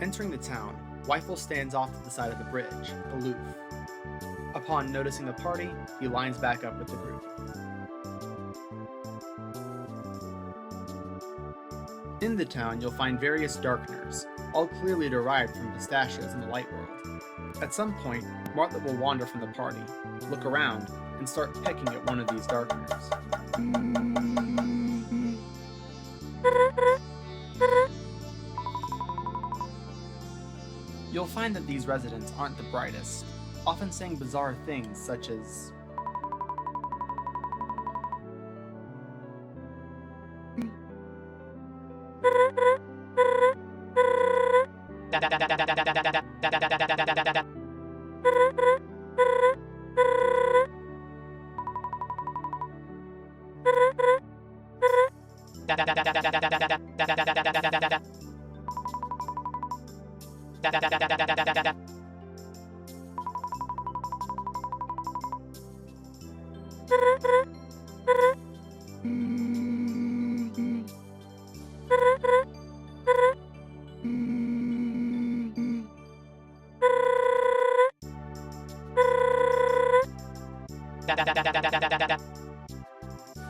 Entering the town, Wyfel stands off to the side of the bridge, aloof. Upon noticing the party, he lines back up with the group. In the town, you'll find various darkeners, all clearly derived from pistachios in the light world. At some point, Martlet will wander from the party, look around, and start pecking at one of these darkeners. You'll find that these residents aren't the brightest, often saying bizarre things such as,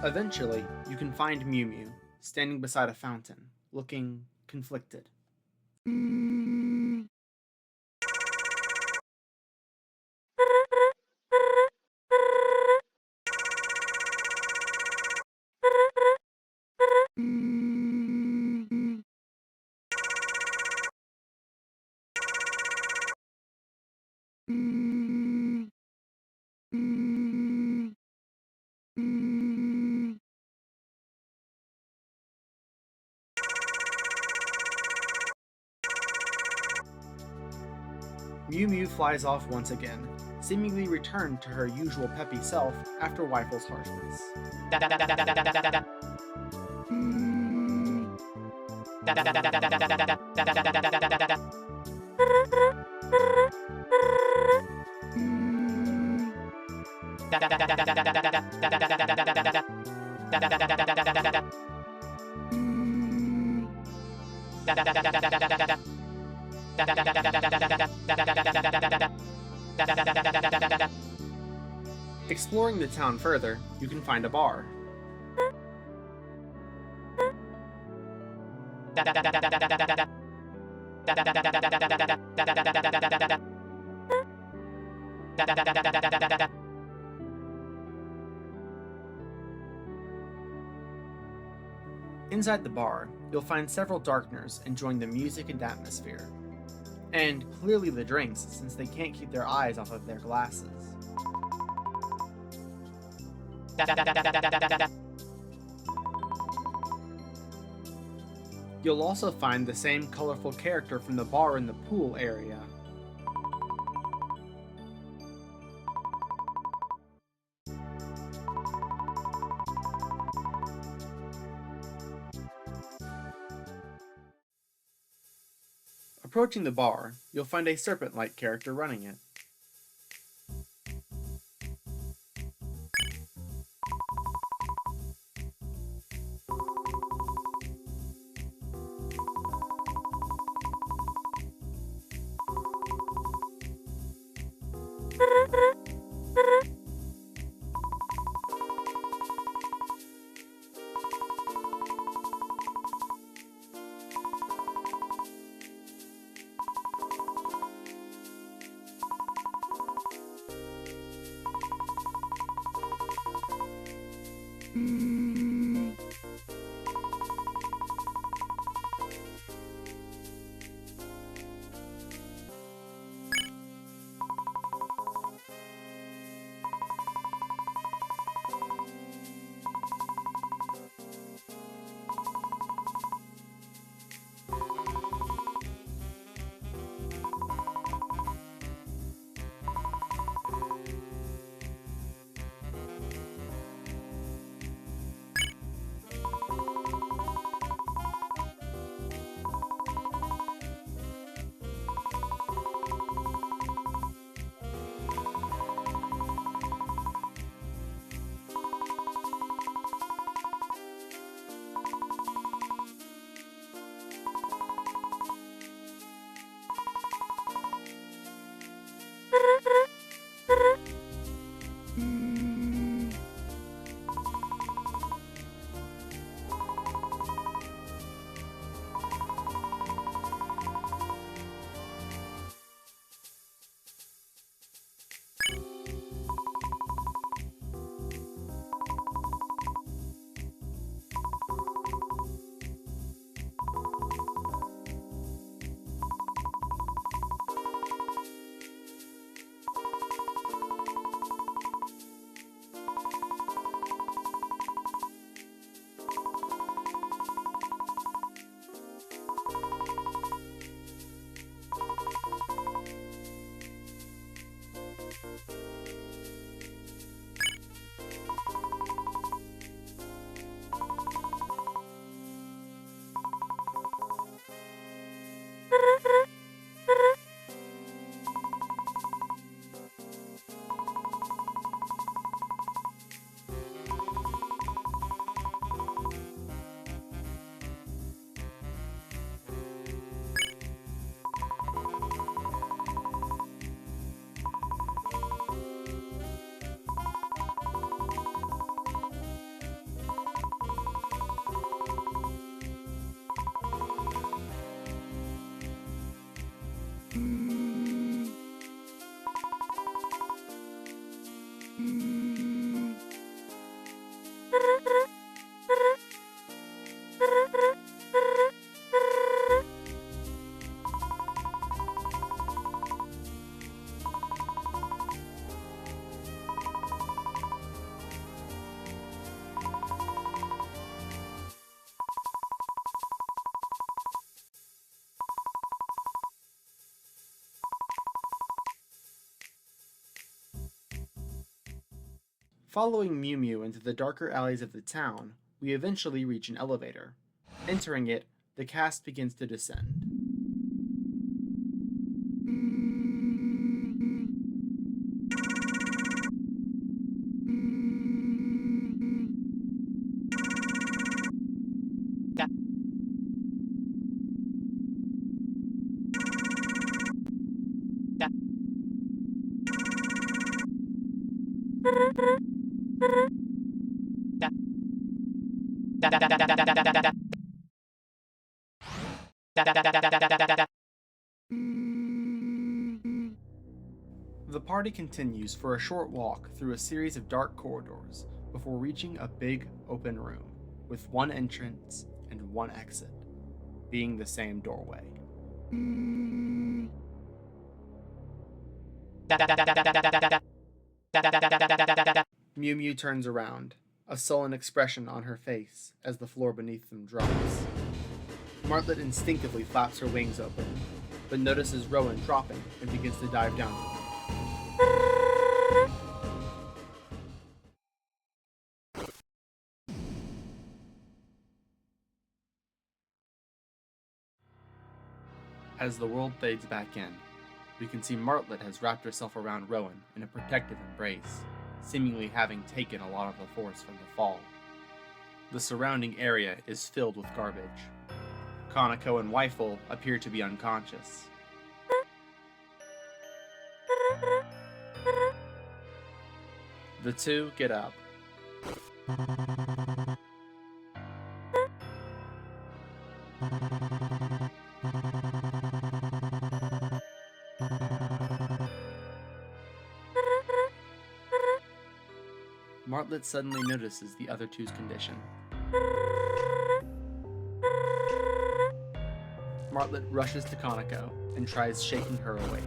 Eventually, you can find Mew Mew, standing beside a fountain, looking conflicted. Mew Mew flies off once again, seemingly returned to her usual peppy self after Wyfel's harshness. Exploring the town further, you can find a bar. Inside the bar, you'll find several darkeners enjoying the music and atmosphere. And clearly the drinks, since they can't keep their eyes off of their glasses. You'll also find the same colorful character from the bar in the pool area. Approaching the bar, you'll find a serpent-like character running it. Following Mew Mew into the darker alleys of the town, we eventually reach an elevator. Entering it, the cast begins to descend. The party continues for a short walk through a series of dark corridors before reaching a big open room with one entrance and one exit, being the same doorway. Mew Mew turns around, a sullen expression on her face as the floor beneath them drops. Martlet instinctively flaps her wings open, but notices Rowan dropping and begins to dive down. As the world fades back in, we can see Martlet has wrapped herself around Rowan in a protective embrace, seemingly having taken a lot of the force from the fall. The surrounding area is filled with garbage. Kaneko and Weifel appear to be unconscious. The two get up. Martlet suddenly notices the other two's condition. Martlet rushes to Kaneko and tries shaking her awake.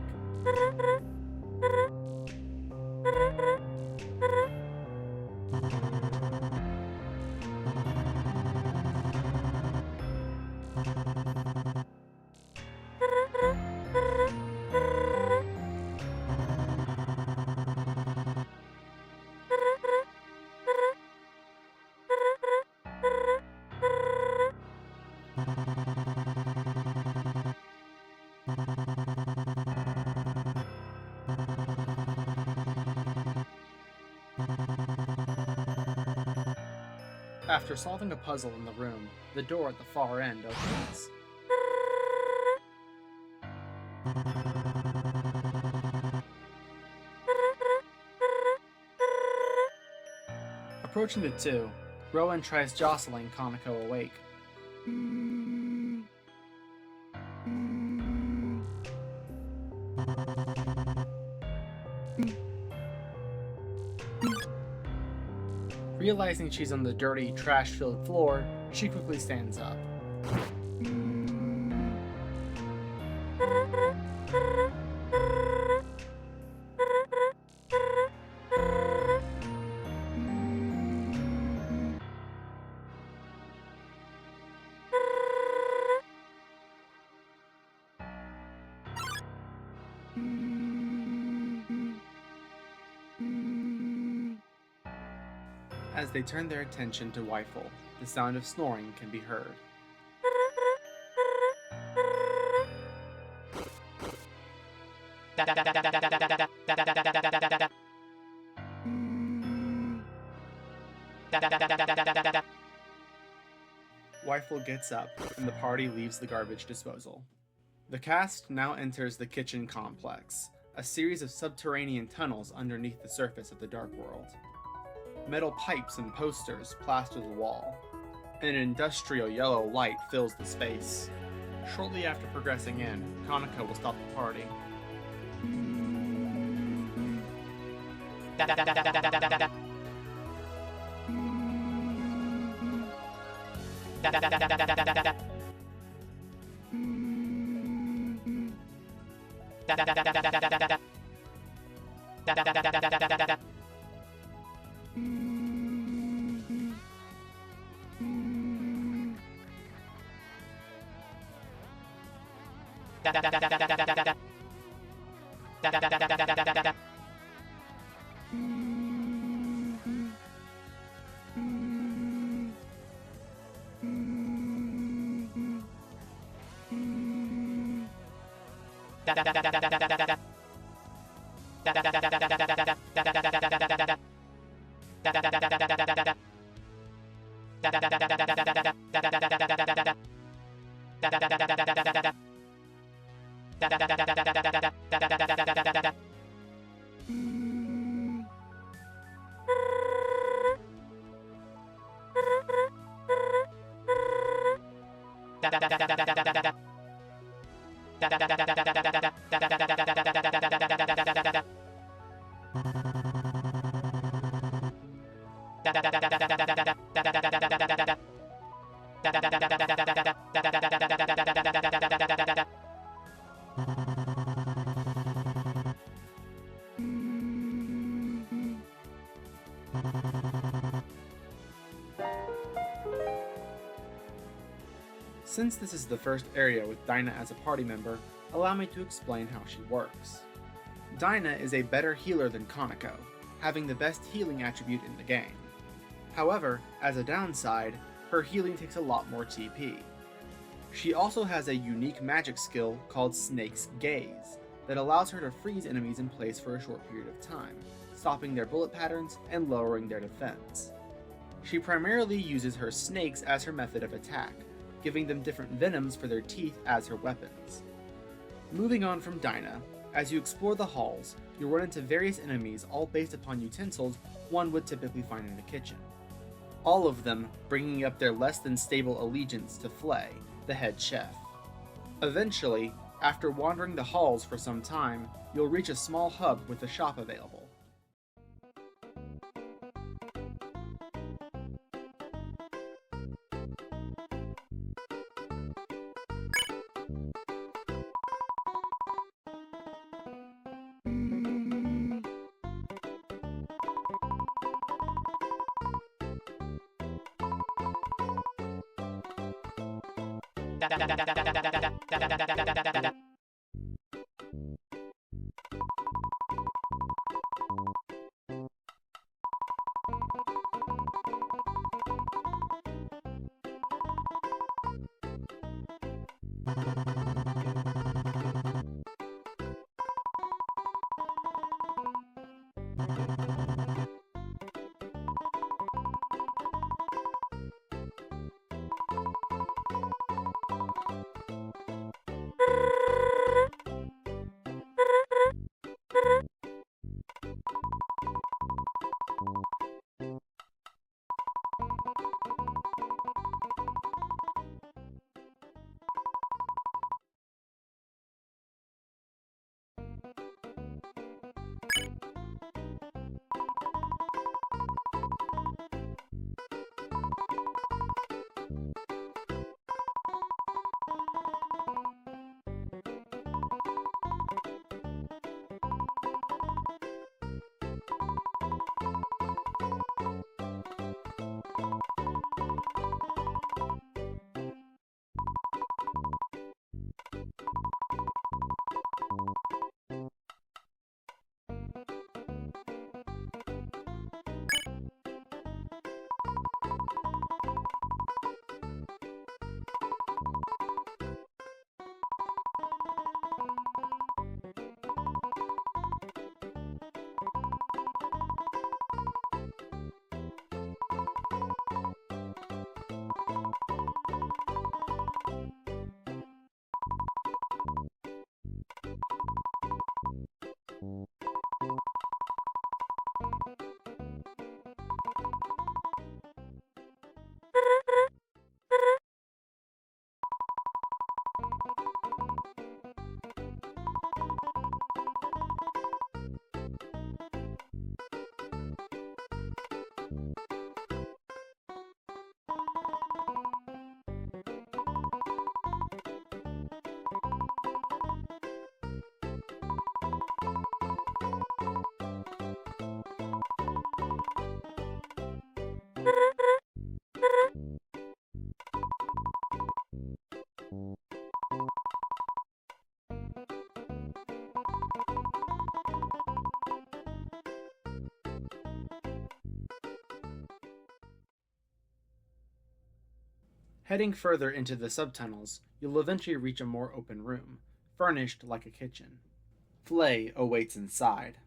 After solving a puzzle in the room, the door at the far end opens. Approaching the two, Rowan tries jostling Kaneko awake. Realizing she's on the dirty, trash-filled floor, she quickly stands up. As they turn their attention to Weifel, the sound of snoring can be heard. Weifel gets up, and the party leaves the garbage disposal. The cast now enters the kitchen complex, a series of subterranean tunnels underneath the surface of the Dark World. Metal pipes and posters plaster the wall, and an industrial yellow light fills the space. Shortly after progressing in, Kaneko will stop the party. Since this is the first area with Dinah as a party member, allow me to explain how she works. Dinah is a better healer than Konako, having the best healing attribute in the game. However, as a downside, her healing takes a lot more TP. She also has a unique magic skill called Snake's Gaze that allows her to freeze enemies in place for a short period of time, stopping their bullet patterns and lowering their defense. She primarily uses her snakes as her method of attack, giving them different venoms for their teeth as her weapons. Moving on from Dinah, as you explore the halls, you'll run into various enemies all based upon utensils one would typically find in a kitchen. All of them bringing up their less than stable allegiance to Flaye, the head chef. Eventually, after wandering the halls for some time, you'll reach a small hub with a shop available. Heading further into the subtunnels, you'll eventually reach a more open room, furnished like a kitchen. Flaye awaits inside.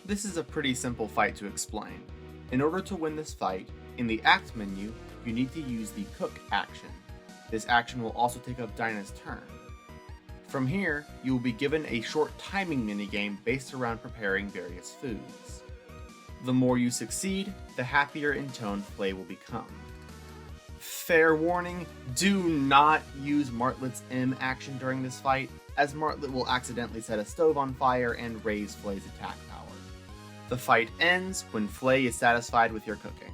This is a pretty simple fight to explain. In order to win this fight, in the Act menu, you need to use the Cook action. This action will also take up Dinah's turn. From here, you will be given a short timing minigame based around preparing various foods. The more you succeed, the happier in tone Flaye will become. Fair warning, do not use Martlet's M action during this fight, as Martlet will accidentally set a stove on fire and raise Flaye's attack power. The fight ends when Flaye is satisfied with your cooking.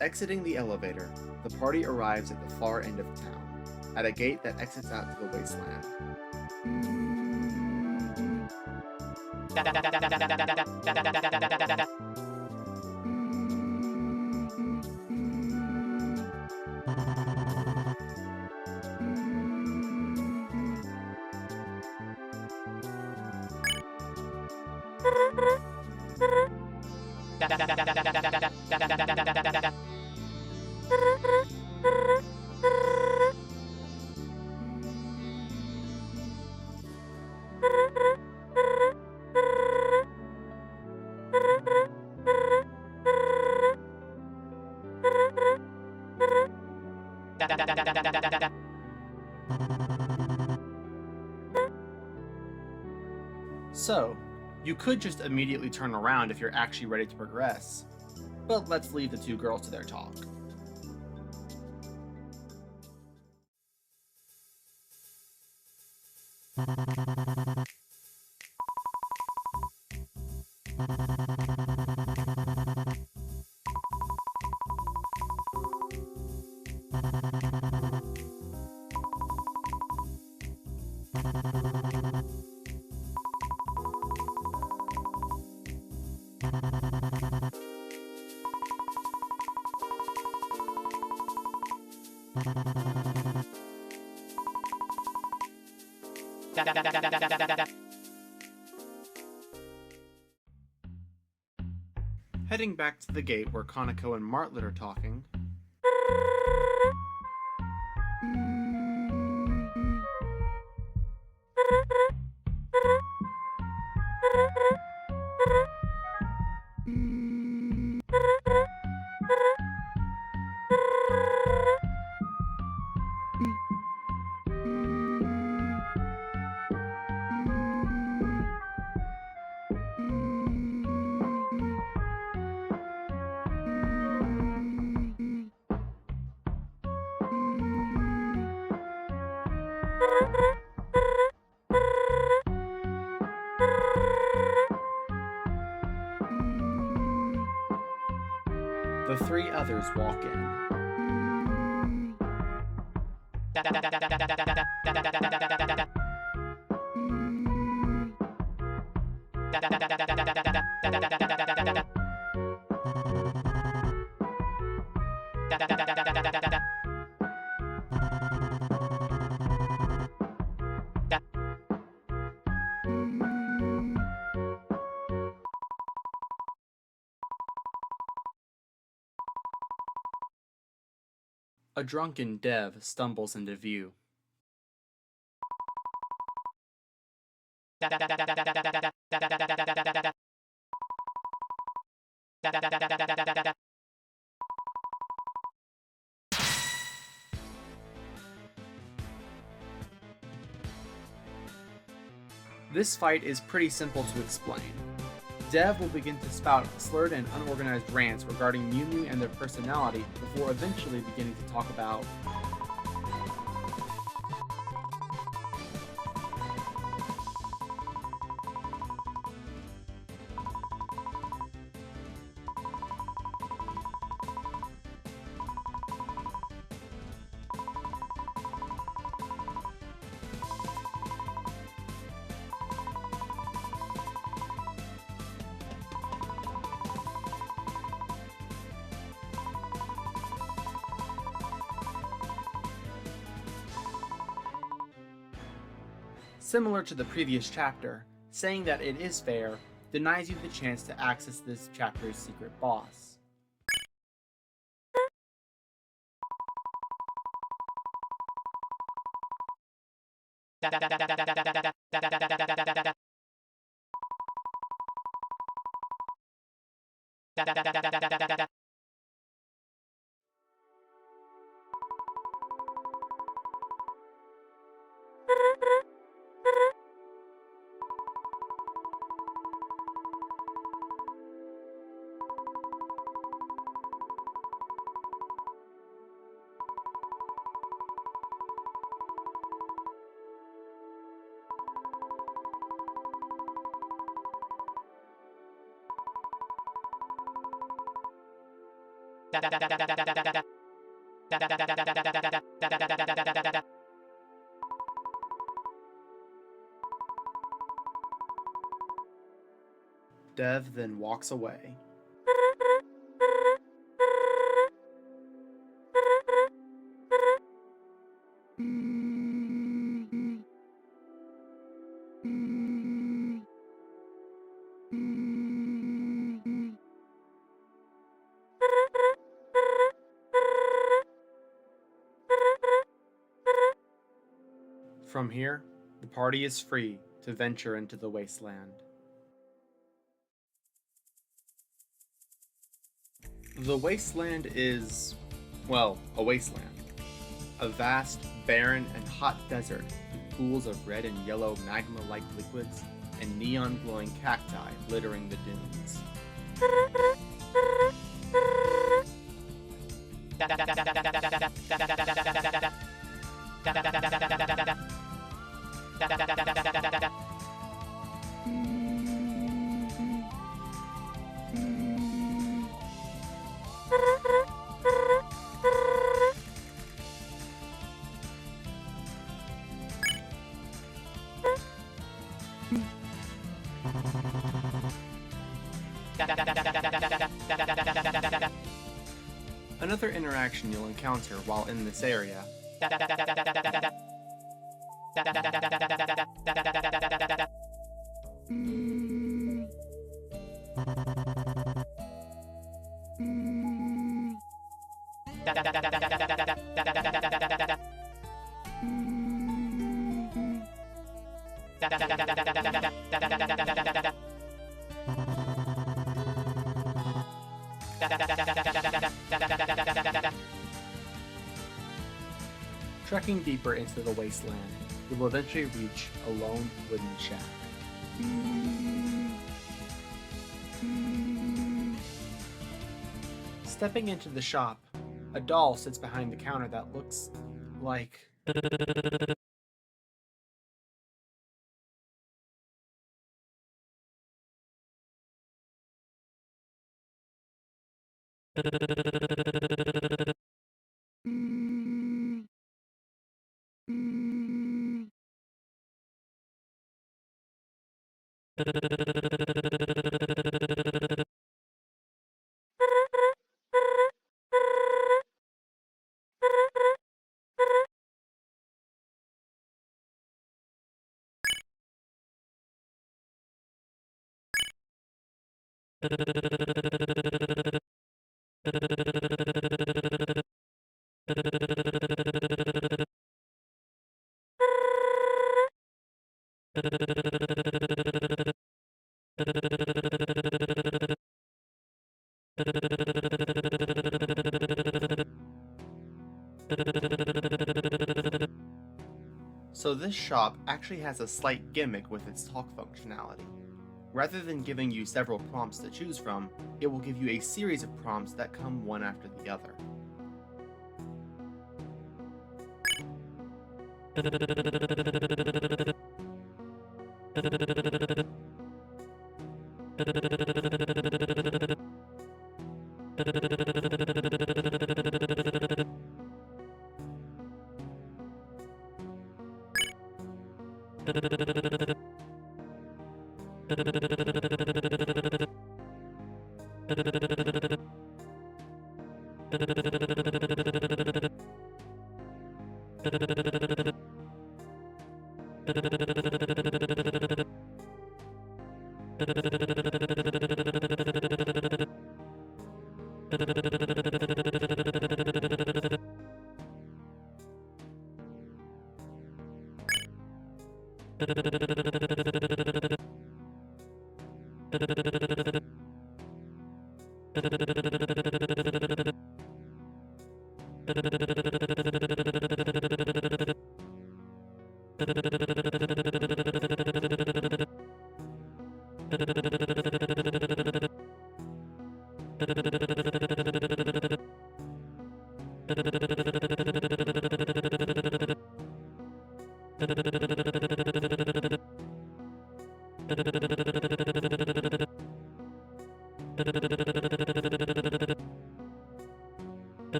Exiting the elevator, the party arrives at the far end of town, at a gate that exits out to the Wasteland. So, you could just immediately turn around if you're actually ready to progress, but let's leave the two girls to their talk. Heading back to the gate where Kaneko and Martlet are talking, The three others walk in. A drunken Dev stumbles into view. This fight is pretty simple to explain. Dev will begin to spout slurred and unorganized rants regarding Mew Mew and their personality before eventually beginning to talk about similar to the previous chapter, saying that it is fair denies you the chance to access this chapter's secret boss. Dev then walks away. From here, the party is free to venture into the Wasteland. The Wasteland is, well, a wasteland. A vast, barren, and hot desert with pools of red and yellow magma-like liquids and neon-glowing cacti littering the dunes. Another interaction you'll encounter while in this area Trekking deeper into the wasteland, you will eventually reach a lone wooden shack. Stepping into the shop, a doll sits behind the counter that looks like So this shop actually has a slight gimmick with its talk functionality. Rather than giving you several prompts to choose from, it will give you a series of prompts that come one after the other.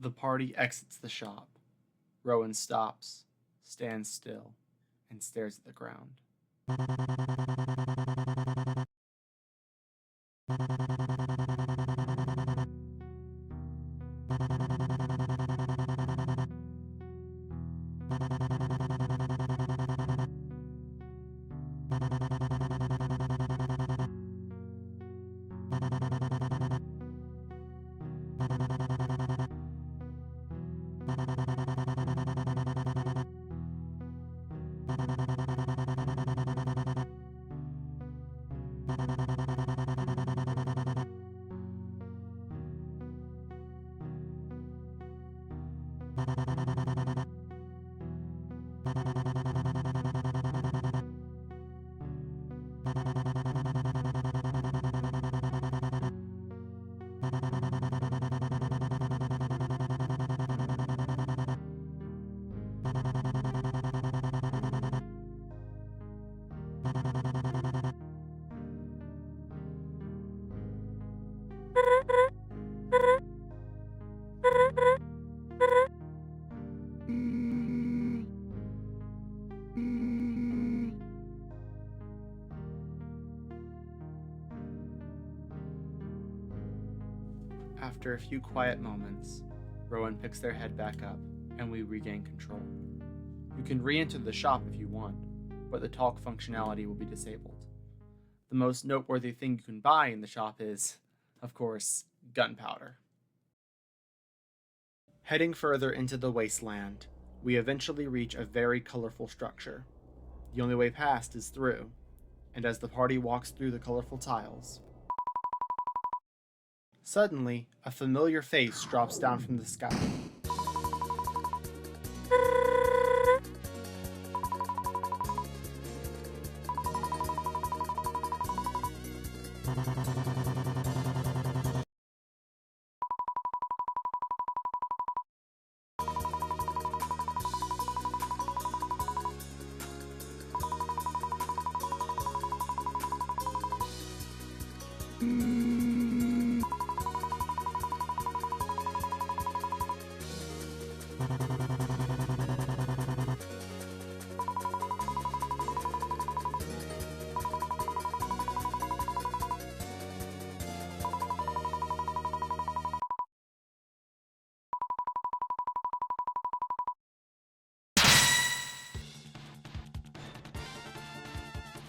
The party exits the shop. Rowan stops, stands still, and stares at the ground. After a few quiet moments, Rowan picks their head back up, and we regain control. You can re-enter the shop if you want, but the talk functionality will be disabled. The most noteworthy thing you can buy in the shop is, of course, gunpowder. Heading further into the Wasteland, we eventually reach a very colorful structure. The only way past is through, and as the party walks through the colorful tiles, suddenly, a familiar face drops down from the sky.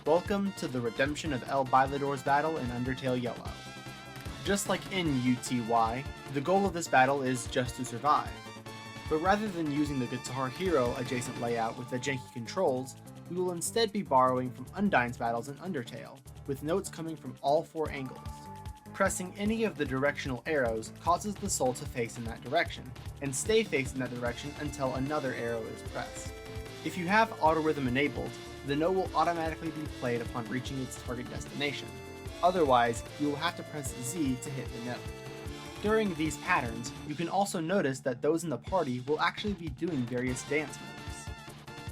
Welcome to the redemption of Bailador's battle in Undertale Yellow. Just like in UTY, the goal of this battle is just to survive. But rather than using the Guitar Hero adjacent layout with the janky controls, we will instead be borrowing from Undyne's battles in Undertale, with notes coming from all 4 angles. Pressing any of the directional arrows causes the soul to face in that direction, and stay facing that direction until another arrow is pressed. If you have auto rhythm enabled, the note will automatically be played upon reaching its target destination. Otherwise, you will have to press Z to hit the note. During these patterns, you can also notice that those in the party will actually be doing various dance moves.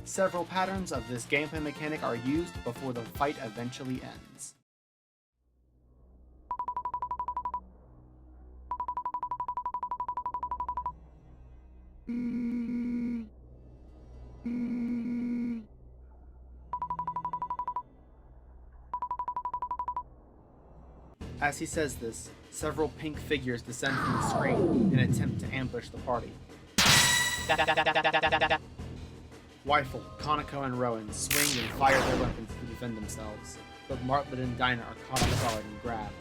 Several patterns of this gameplay mechanic are used before the fight eventually ends. As he says this, several pink figures descend from the screen in an attempt to ambush the party. Weifel, Konako, and Rowan swing and fire their weapons to defend themselves, but Martlet and Dinah are caught off guard and grabbed.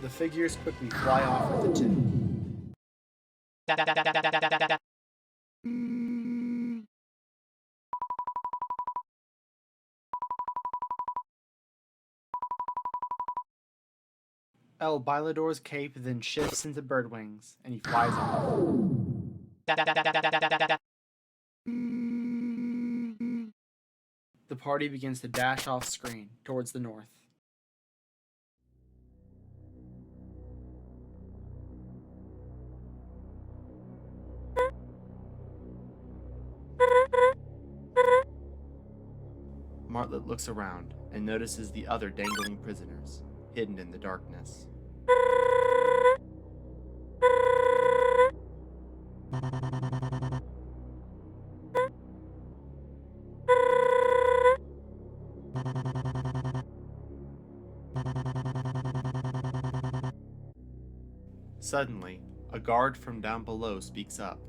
The figures quickly fly off with the tune. Bailador's cape then shifts into bird wings, and he flies off. The party begins to dash off screen, towards the north. Martlet looks around, and notices the other dangling prisoners, hidden in the darkness. Suddenly, a guard from down below speaks up.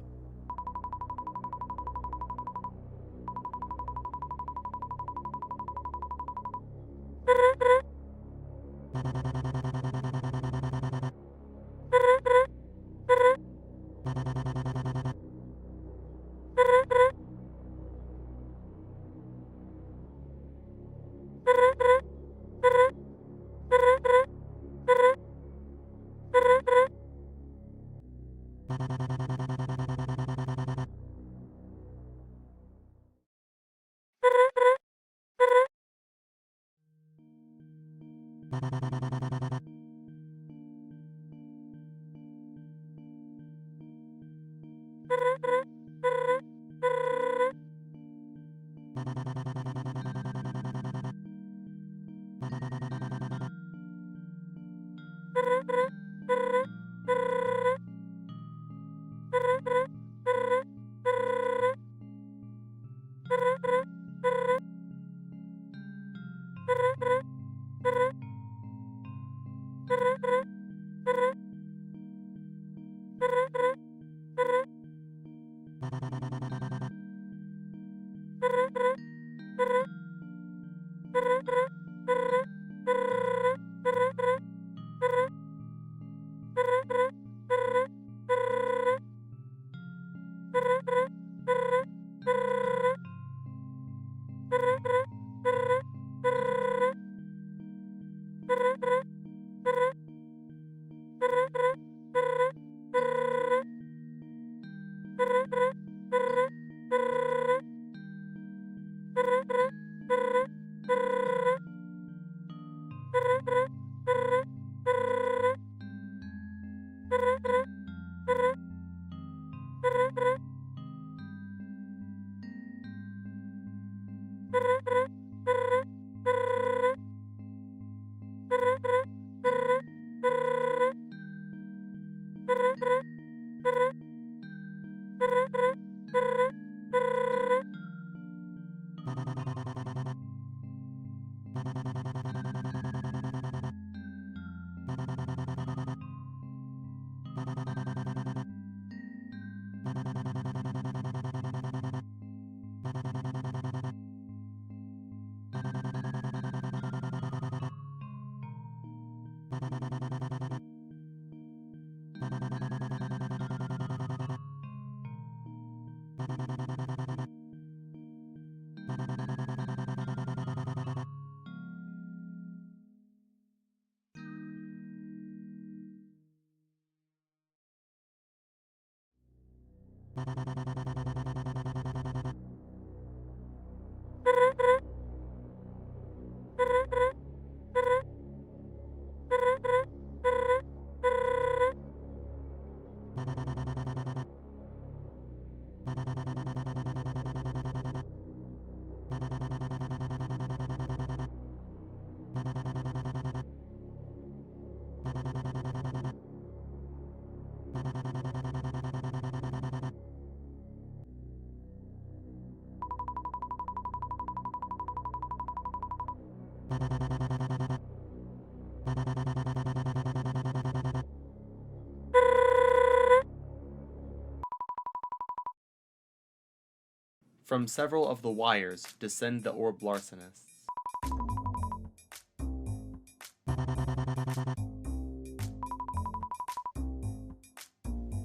From several of the wires descend the orb larcenists.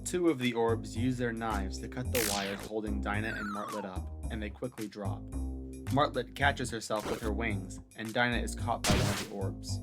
Two of the orbs use their knives to cut the wires holding Dinah and Martlet up, and they quickly drop. Martlet catches herself with her wings, and Dinah is caught by one of the orbs.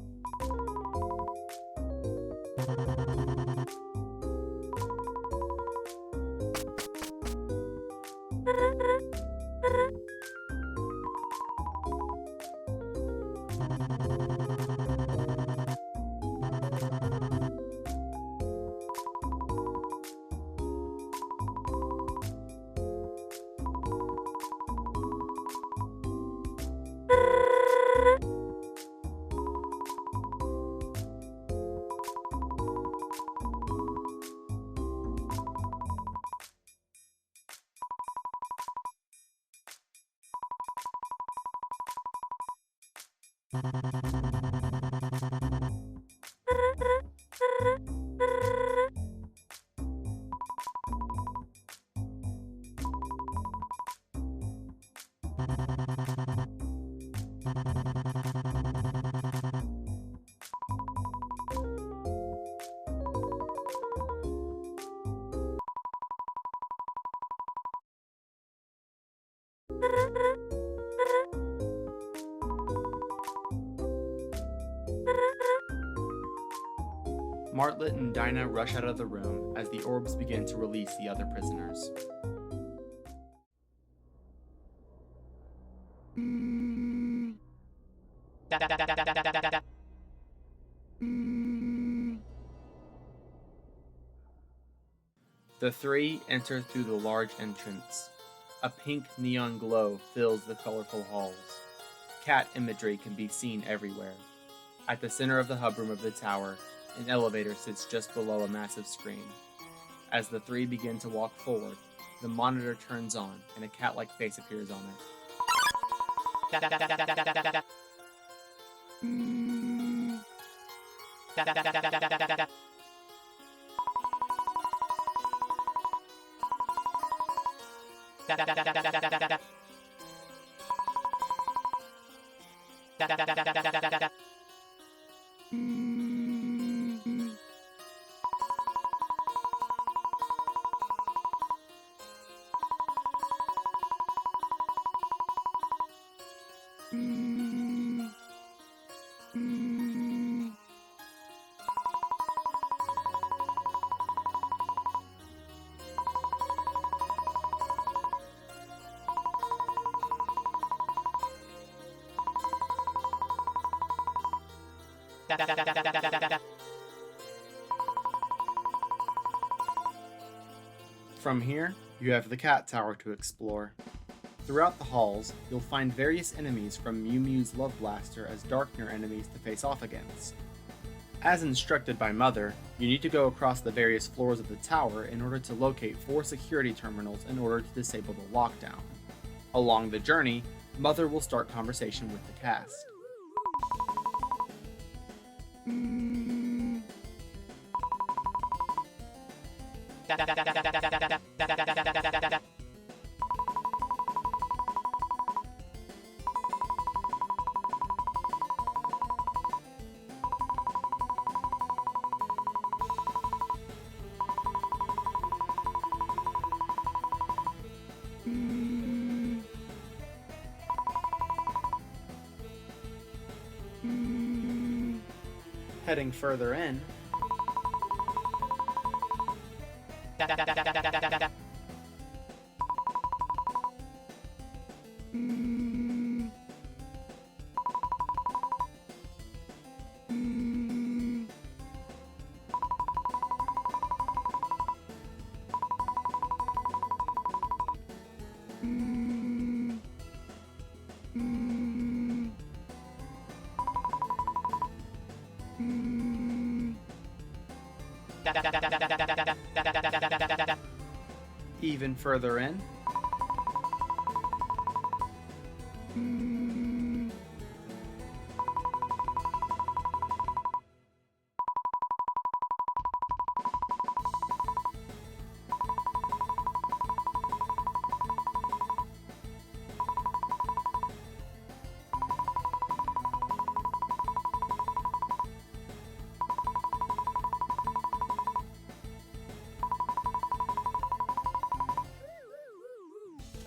Martlet and Dinah rush out of the room as the orbs begin to release the other prisoners. The three enter through the large entrance. A pink neon glow fills the colorful halls. Cat imagery can be seen everywhere. At the center of the hub room of the tower, an elevator sits just below a massive screen. As the three begin to walk forward, the monitor turns on and a cat-like face appears on it. From here, you have the cat tower to explore. Throughout the halls, you'll find various enemies from Mew Mew's Love Blaster as Darkner enemies to face off against. As instructed by Mother, you need to go across the various floors of the tower in order to locate 4 security terminals in order to disable the lockdown. Along the journey, Mother will start conversation with the cast. Heading further in, even further in,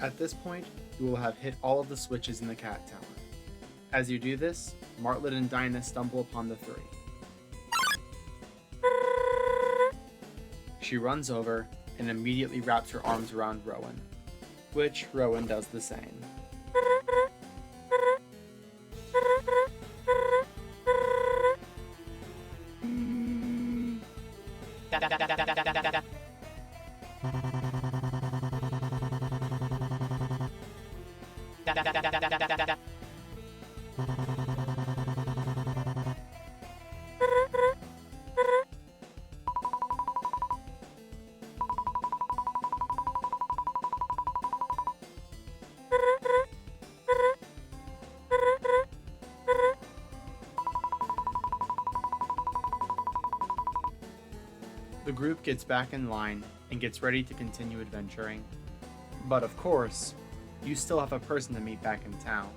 At this point, you will have hit all of the switches in the cat tower. As you do this, Martlet and Dinah stumble upon the 3. She runs over and immediately wraps her arms around Rowan, which Rowan does the same. The group gets back in line and gets ready to continue adventuring. But of course, you still have a person to meet back in town.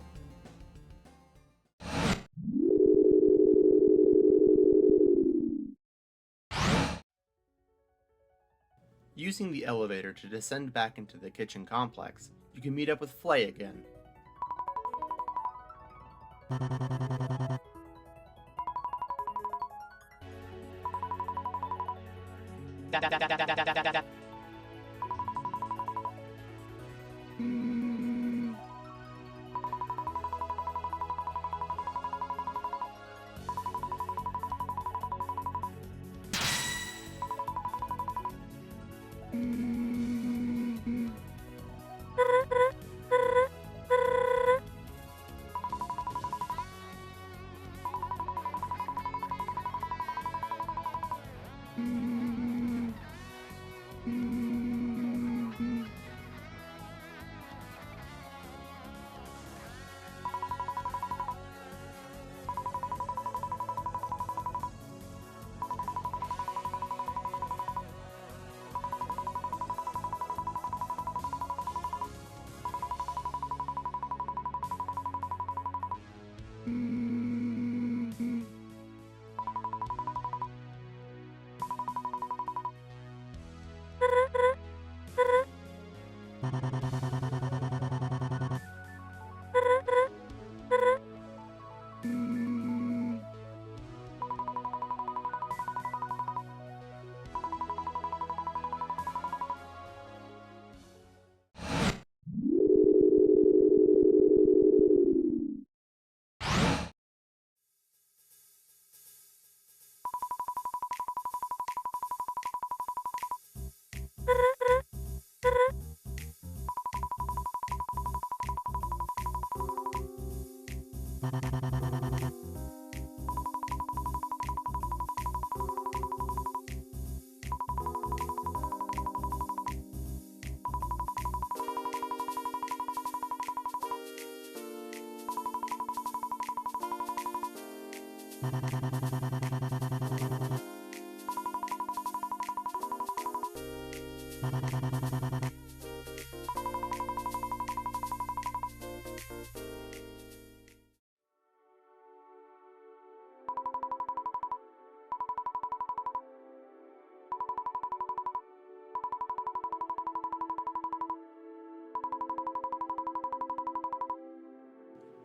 Using the elevator to descend back into the kitchen complex, you can meet up with Flaye again.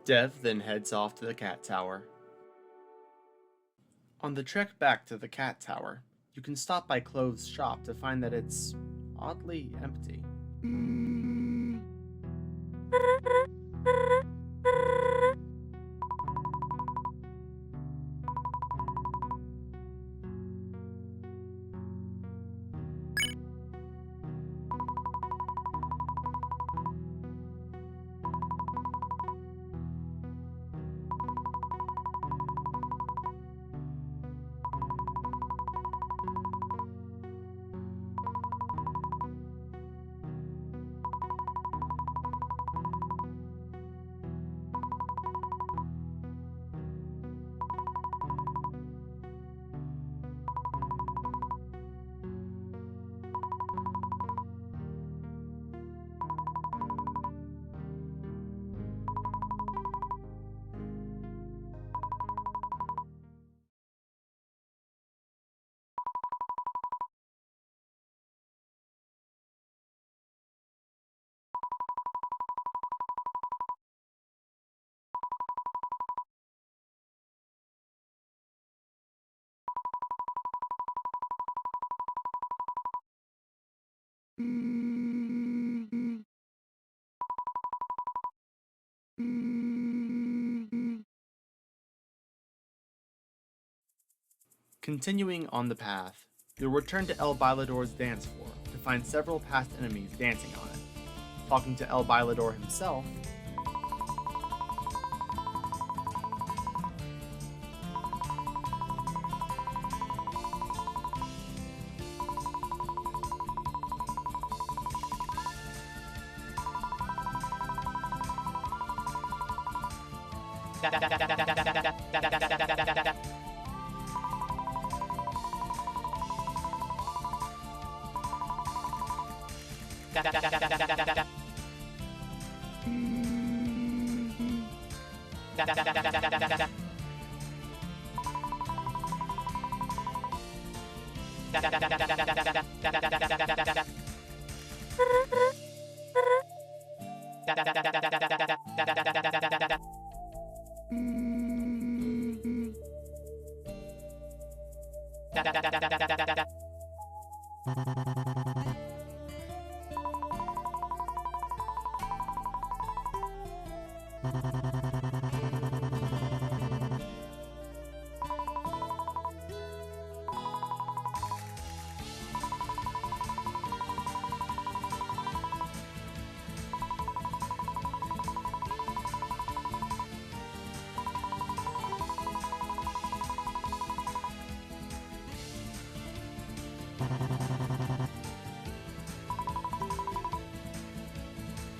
Dev then heads off to the cat tower. On the trek back to the cat tower, you can stop by Clove's shop to find that it's oddly empty. Continuing on the path, you'll return to El Bailador's dance floor to find several past enemies dancing on it. Talking to El Bailador himself,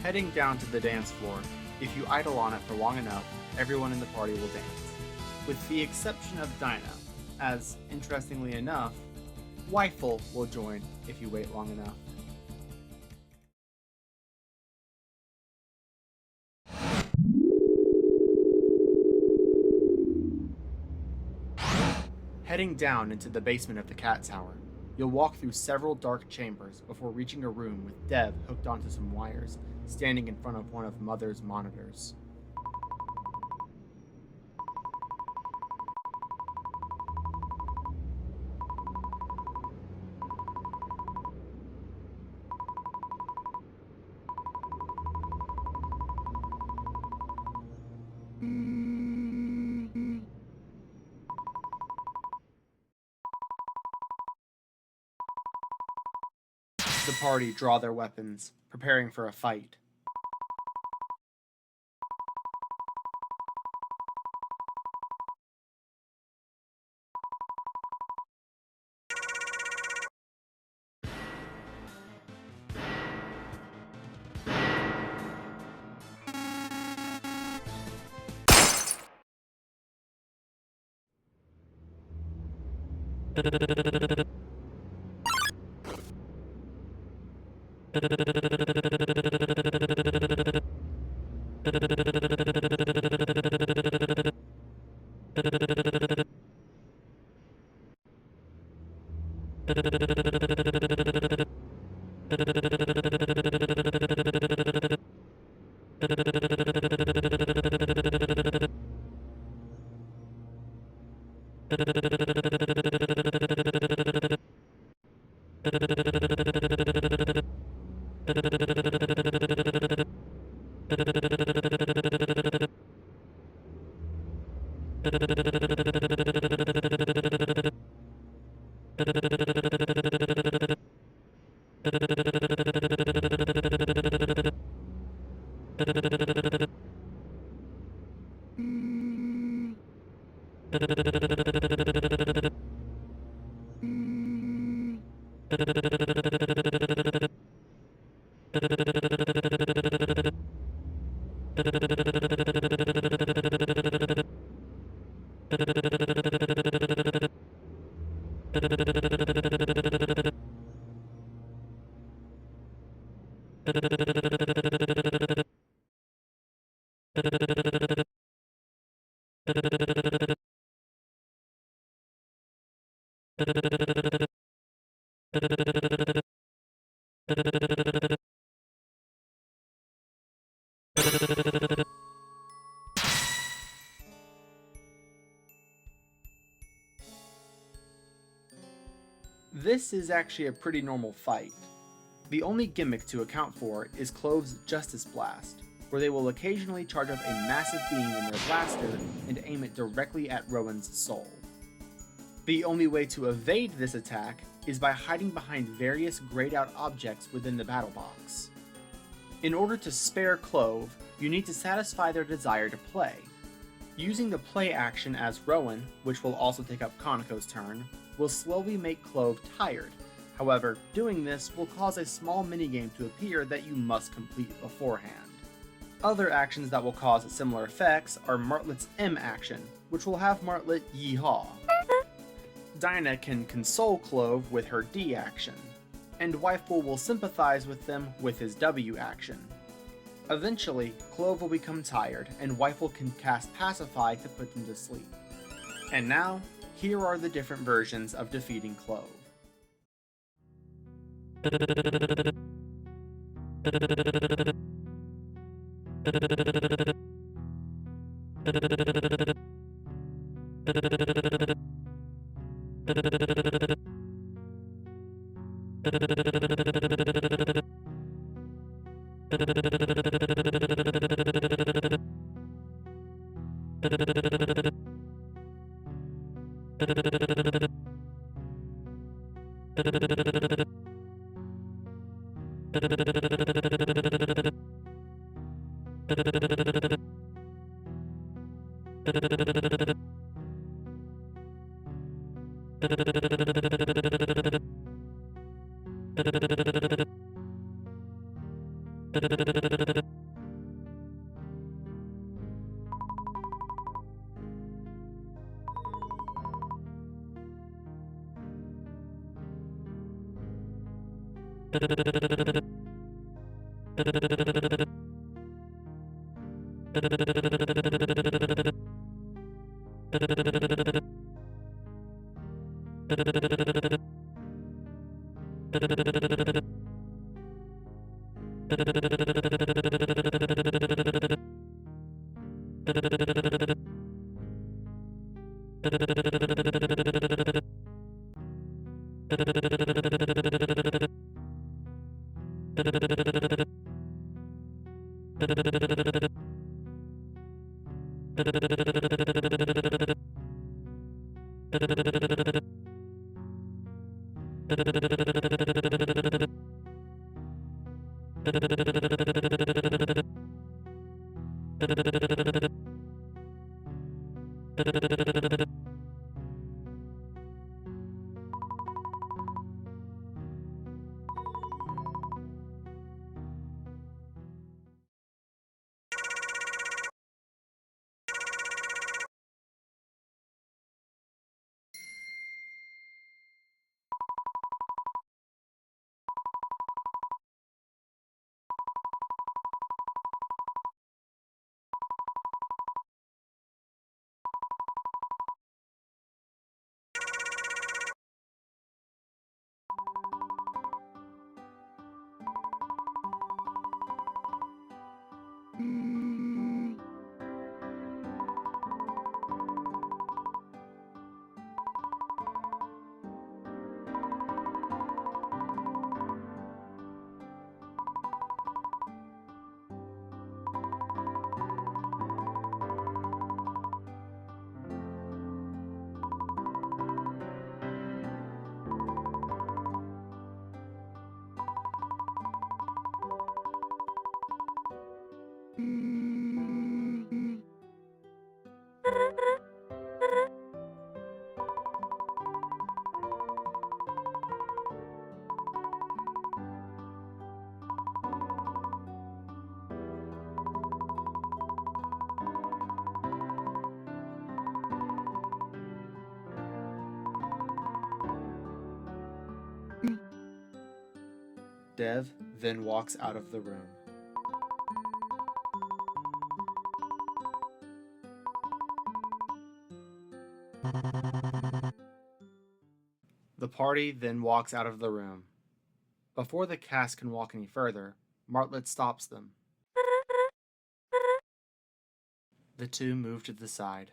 heading down to the dance floor. If you idle on it for long enough, everyone in the party will dance, with the exception of Dinah, as, interestingly enough, Wifel will join if you wait long enough. Heading down into the basement of the cat tower, you'll walk through several dark chambers before reaching a room with Dev hooked onto some wires, standing in front of one of Mother's monitors. The party draw their weapons, preparing for a fight. This is actually a pretty normal fight. The only gimmick to account for is Clove's Justice Blast, where they will occasionally charge up a massive beam in their blaster and aim it directly at Rowan's soul. The only way to evade this attack is by hiding behind various grayed out objects within the battle box. In order to spare Clove, you need to satisfy their desire to play. Using the play action as Rowan, which will also take up Konako's turn, will slowly make Clove tired. However, doing this will cause a small minigame to appear that you must complete beforehand. Other actions that will cause similar effects are Martlet's M action, which will have Martlet yeehaw. Dinah can console Clove with her D action, and Wifepool will sympathize with them with his W action. Eventually, Clove will become tired, and Wifepool can cast Pacify to put them to sleep. And now, here are the different versions of defeating Clove. Dev then walks out of the room. The party then walks out of the room. Before the cast can walk any further, Martlet stops them. The two move to the side.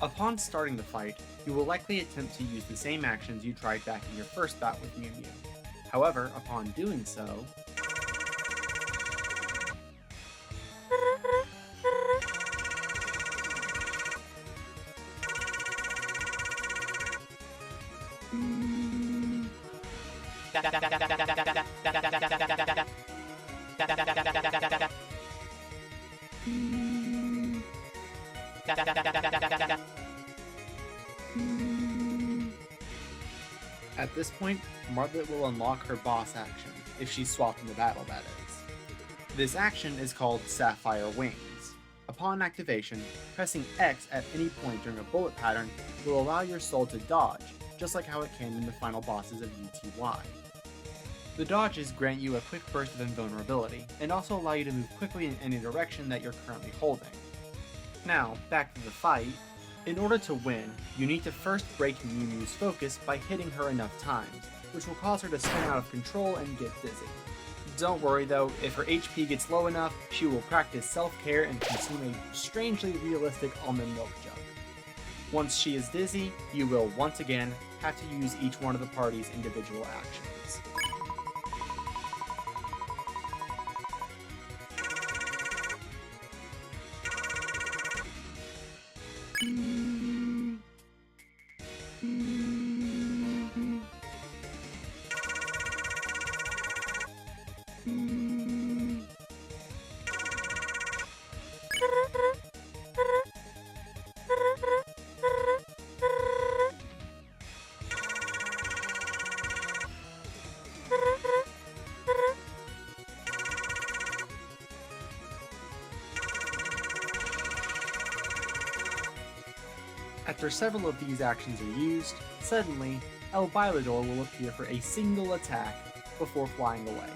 Upon starting the fight, you will likely attempt to use the same actions you tried back in your first bout with Mew Mew. However, upon doing so, At this point, Martlet will unlock her boss action, if she's swapped in the battle, that is. This action is called Sapphire Wings. Upon activation, pressing X at any point during a bullet pattern will allow your soul to dodge, just like how it can in the final bosses of UTY. The dodges grant you a quick burst of invulnerability, and also allow you to move quickly in any direction that you're currently holding. Now, back to the fight. In order to win, you need to first break Mew Mew's focus by hitting her enough times, which will cause her to spin out of control and get dizzy. Don't worry though, if her HP gets low enough, she will practice self-care and consume a strangely realistic almond milk jug. Once she is dizzy, you will once again have to use each one of the party's individual actions. After several of these actions are used, suddenly, Bailador will appear for a single attack before flying away.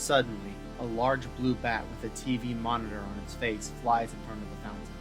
Suddenly, a large blue bat with a TV monitor on its face flies in front of the fountain.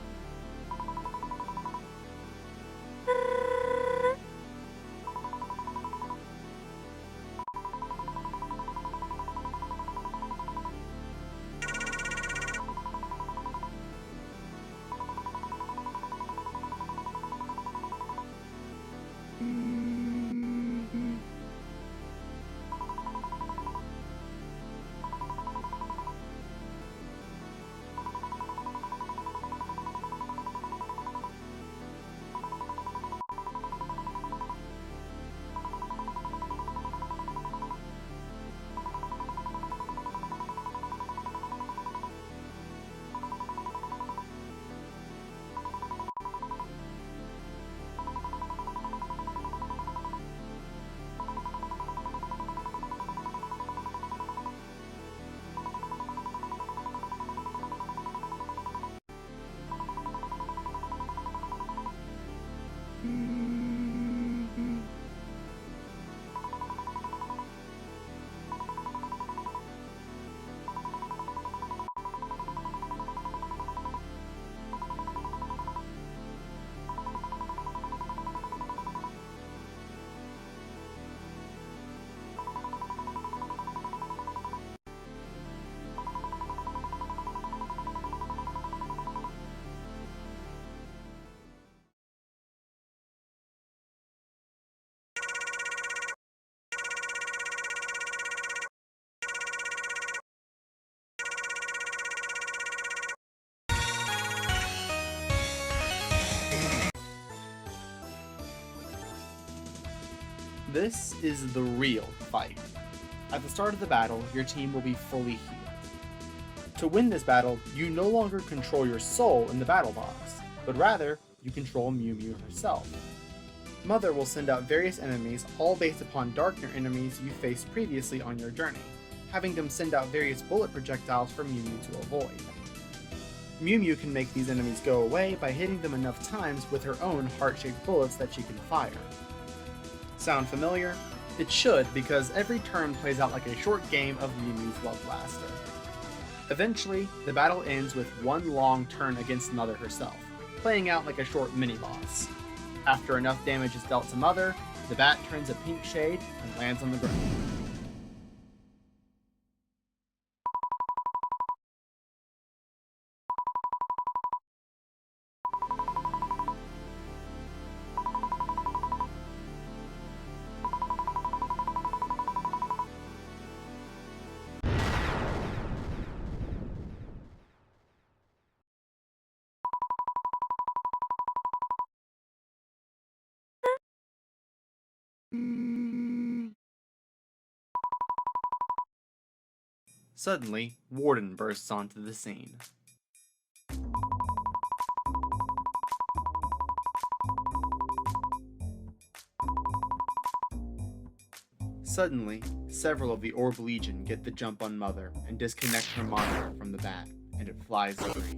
This is the real fight. At the start of the battle, your team will be fully healed. To win this battle, you no longer control your soul in the battle box, but rather, you control Mew Mew herself. Mother will send out various enemies, all based upon darker enemies you faced previously on your journey, having them send out various bullet projectiles for Mew Mew to avoid. Mew Mew can make these enemies go away by hitting them enough times with her own heart-shaped bullets that she can fire. Sound familiar? It should, because every turn plays out like a short game of Mew Mew's Love Blaster. Eventually, the battle ends with one long turn against Mother herself, playing out like a short mini-boss. After enough damage is dealt to Mother, the bat turns a pink shade and lands on the ground. Suddenly, Warden bursts onto the scene. Suddenly, several of the Orb Legion get the jump on Mother and disconnect her monitor from the bat, and it flies free.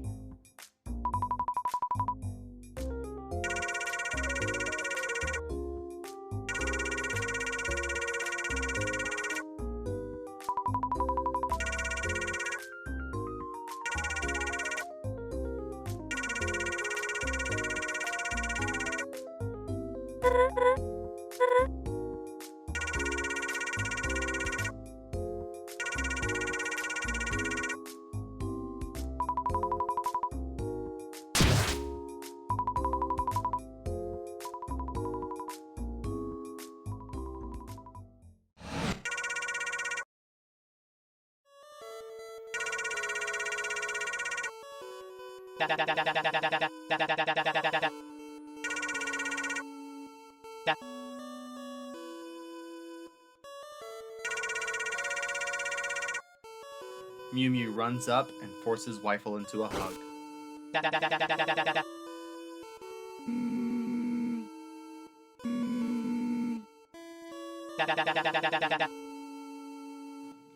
Mew Mew runs up and forces Weifel into a hug.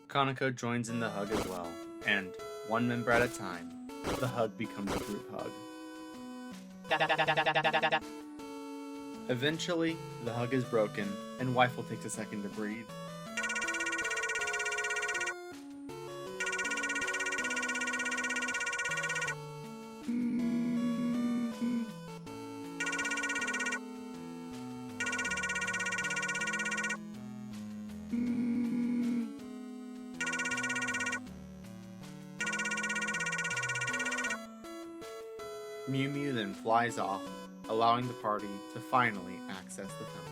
Kaneko joins in the hug as well, and, one member at a time, the hug becomes a group hug. Eventually, the hug is broken, and Weifel takes a second to breathe. Mew Mew then flies off, allowing the party to finally access the fountain.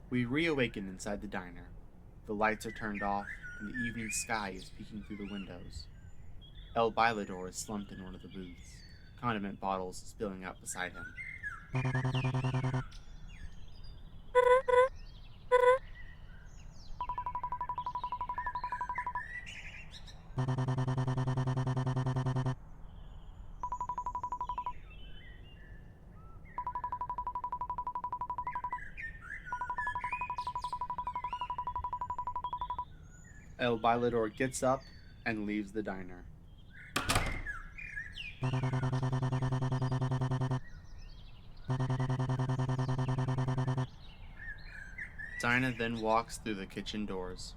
We reawaken inside the diner. The lights are turned off, and the evening sky is peeking through the windows. El Bailador is slumped in one of the booths, condiment bottles spilling out beside him. El Bailador gets up and leaves the diner. Dinah then walks through the kitchen doors.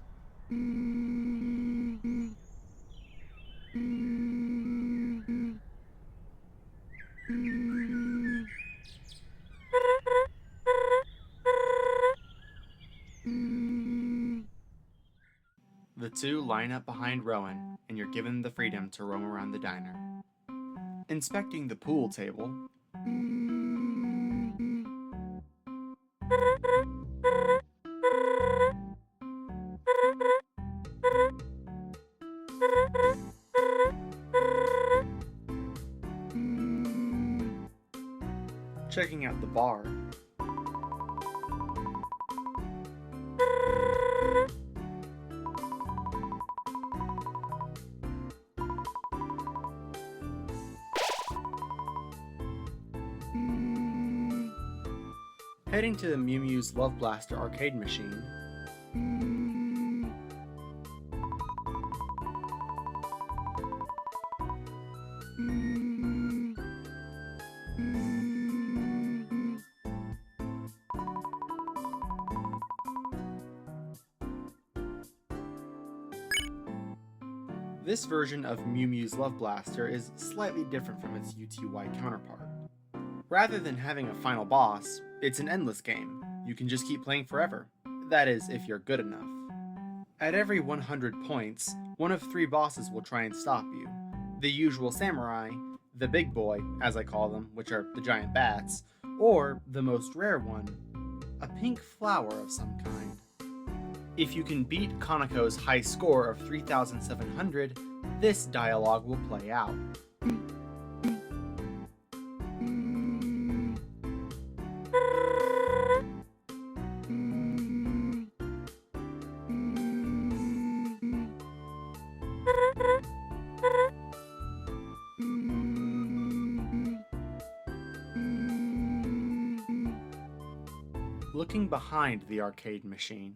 The two line up behind Rowan, and you're given the freedom to roam around the diner. Inspecting the pool table, checking out the bar, heading to the Mew Mew's Love Blaster arcade machine, This version of Mew Mew's Love Blaster is slightly different from its UTY counterpart. Rather than having a final boss, it's an endless game. You can just keep playing forever. That is, if you're good enough. At every 100 points, one of 3 bosses will try and stop you. The usual samurai, the big boy, as I call them, which are the giant bats, or the most rare one, a pink flower of some kind. If you can beat Kaneko's high score of 3,700, this dialogue will play out. Looking behind the arcade machine.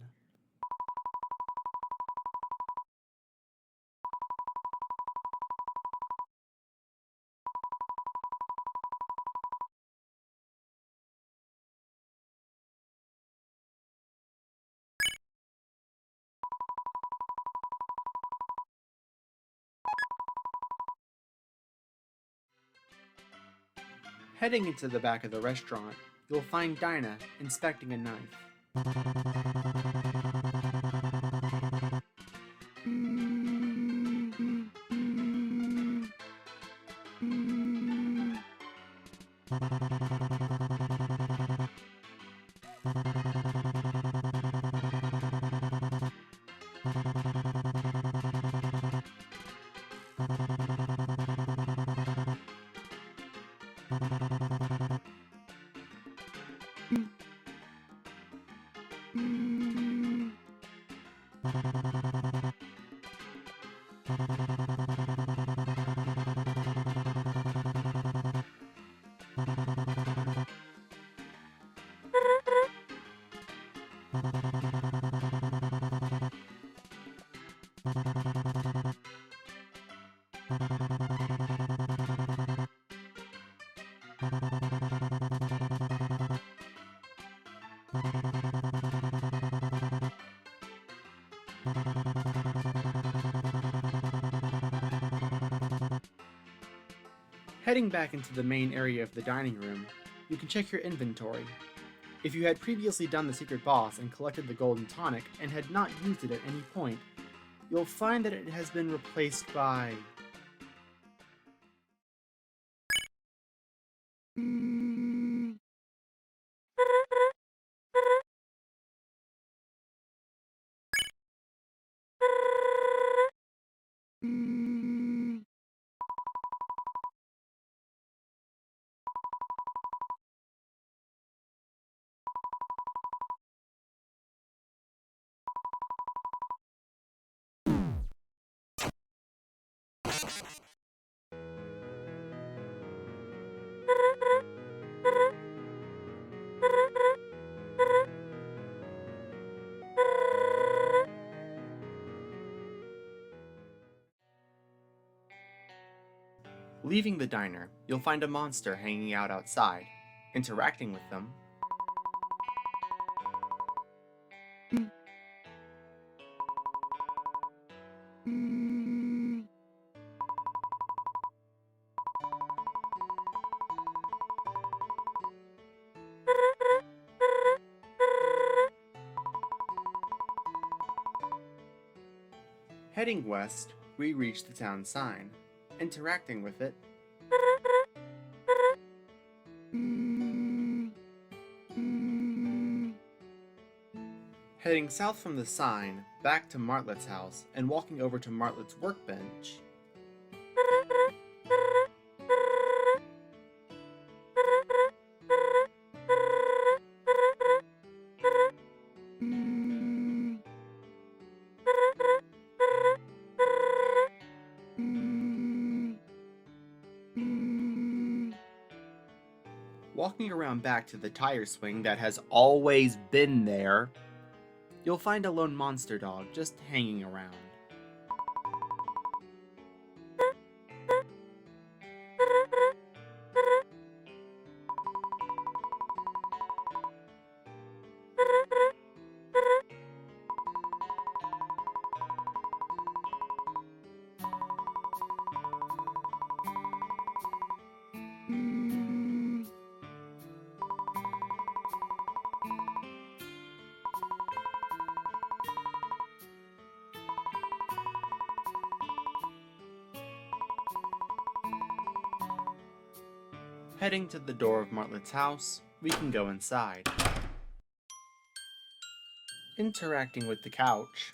Heading into the back of the restaurant, you'll find Dinah inspecting a knife. Heading back into the main area of the dining room, you can check your inventory. If you had previously done the secret boss and collected the golden tonic and had not used it at any point, you'll find that it has been replaced by Leaving the diner, you'll find a monster hanging out outside. Interacting with them, heading west, we reach the town sign. Interacting with it, heading south from the sign, back to Martlet's house, and walking over to Martlet's workbench. Walking around back to the tire swing that has always been there, you'll find a lone monster dog just hanging around. Heading to the door of Martlet's house, we can go inside. Interacting with the couch,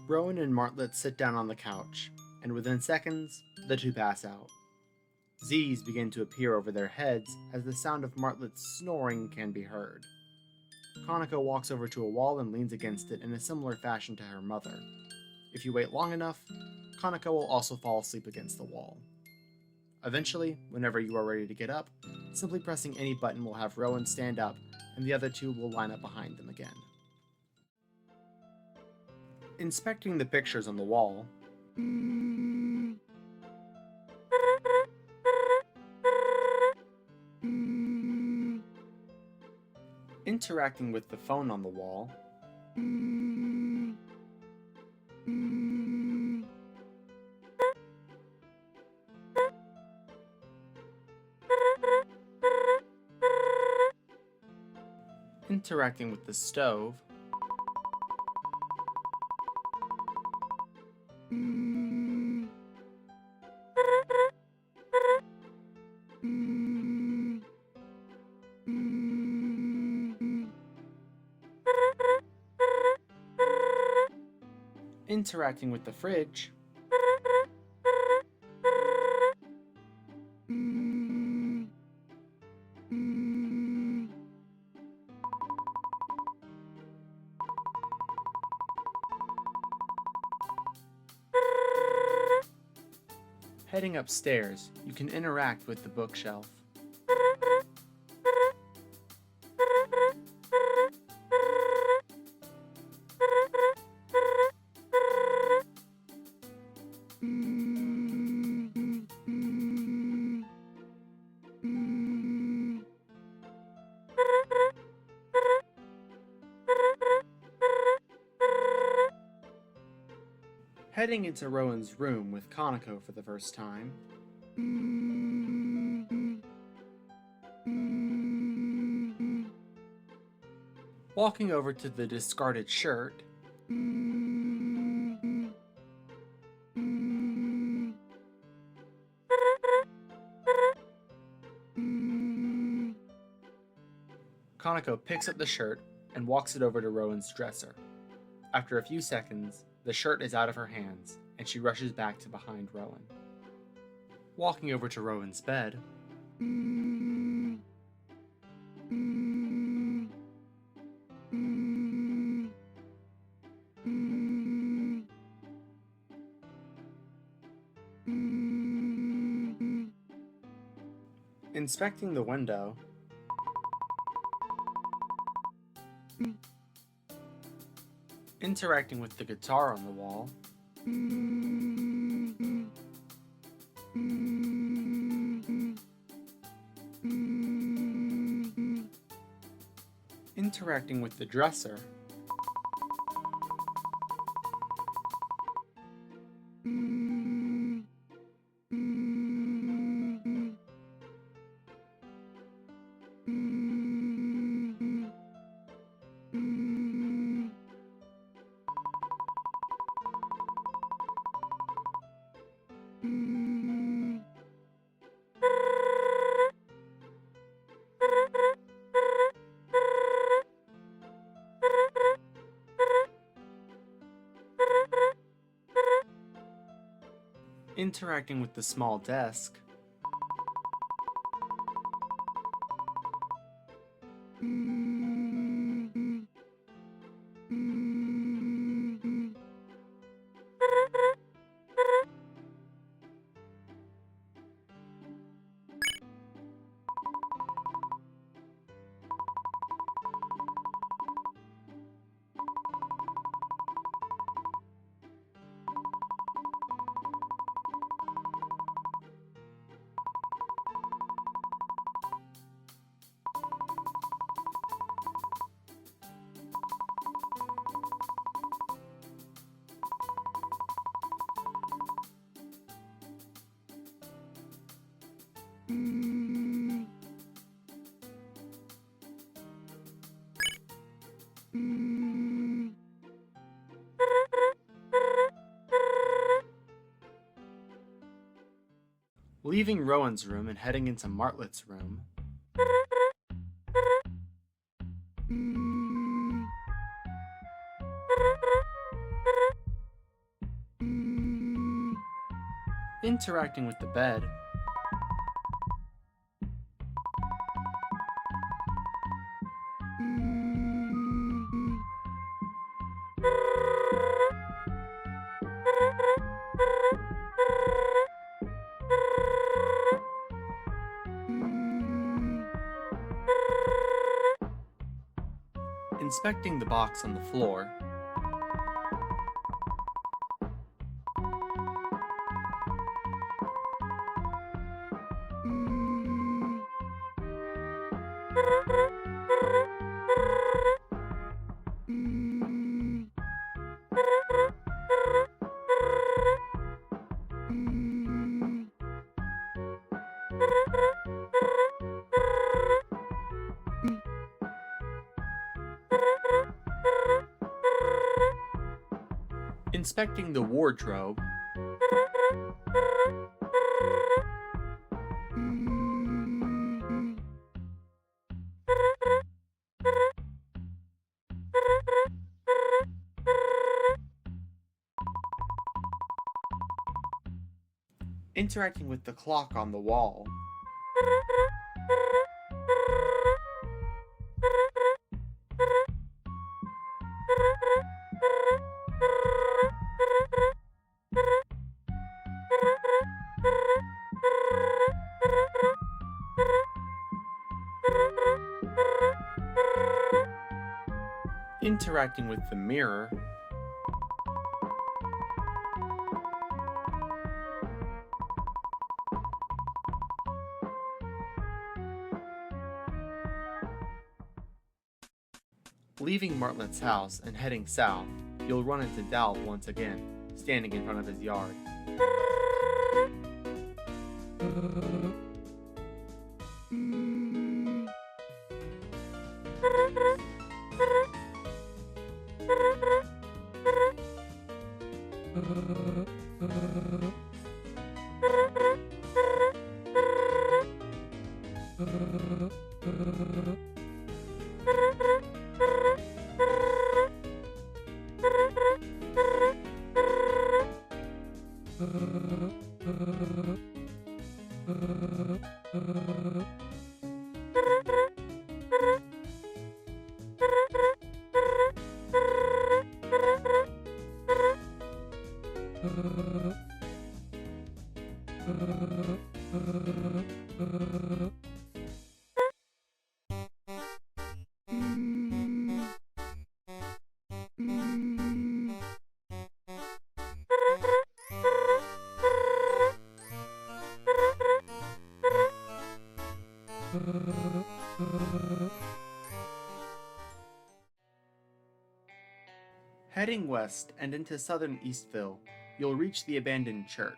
Rowan and Martlet sit down on the couch, and within seconds, the two pass out. Z's begin to appear over their heads as the sound of Martlet's snoring can be heard. Kanako walks over to a wall and leans against it in a similar fashion to her mother. If you wait long enough, Kanako will also fall asleep against the wall. Eventually, whenever you are ready to get up, simply pressing any button will have Rowan stand up, and the other two will line up behind them again. Inspecting the pictures on the wall, interacting with the phone on the wall, interacting with the stove, interacting with the fridge, heading upstairs, you can interact with the bookshelf. Heading into Rowan's room with Kanako for the first time. Walking over to the discarded shirt. Kanako picks up the shirt and walks it over to Rowan's dresser. After a few seconds, the shirt is out of her hands, and she rushes back to behind Rowan. Walking over to Rowan's bed, Inspecting the window. Interacting with the guitar on the wall. Interacting with the dresser. Interacting with the small desk. Leaving Rowan's room and heading into Martlet's room. Interacting with the bed. Inspecting the box on the floor. Inspecting the wardrobe. Interacting with the clock on the wall. Interacting with the mirror. Leaving Martlet's house and heading south, you'll run into Dal once again, standing in front of his yard. Heading west and into southern Eastville, you'll reach the abandoned church.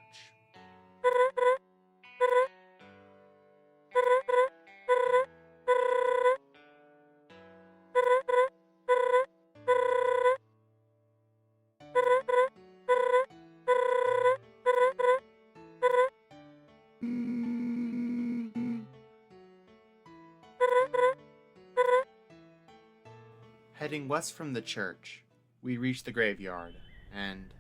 Heading west from the church, we reach the graveyard, and...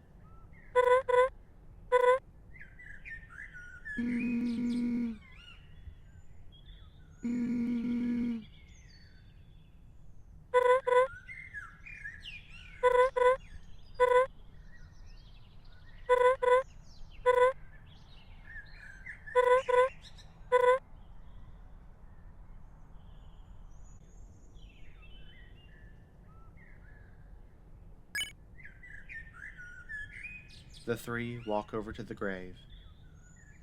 The three walk over to the grave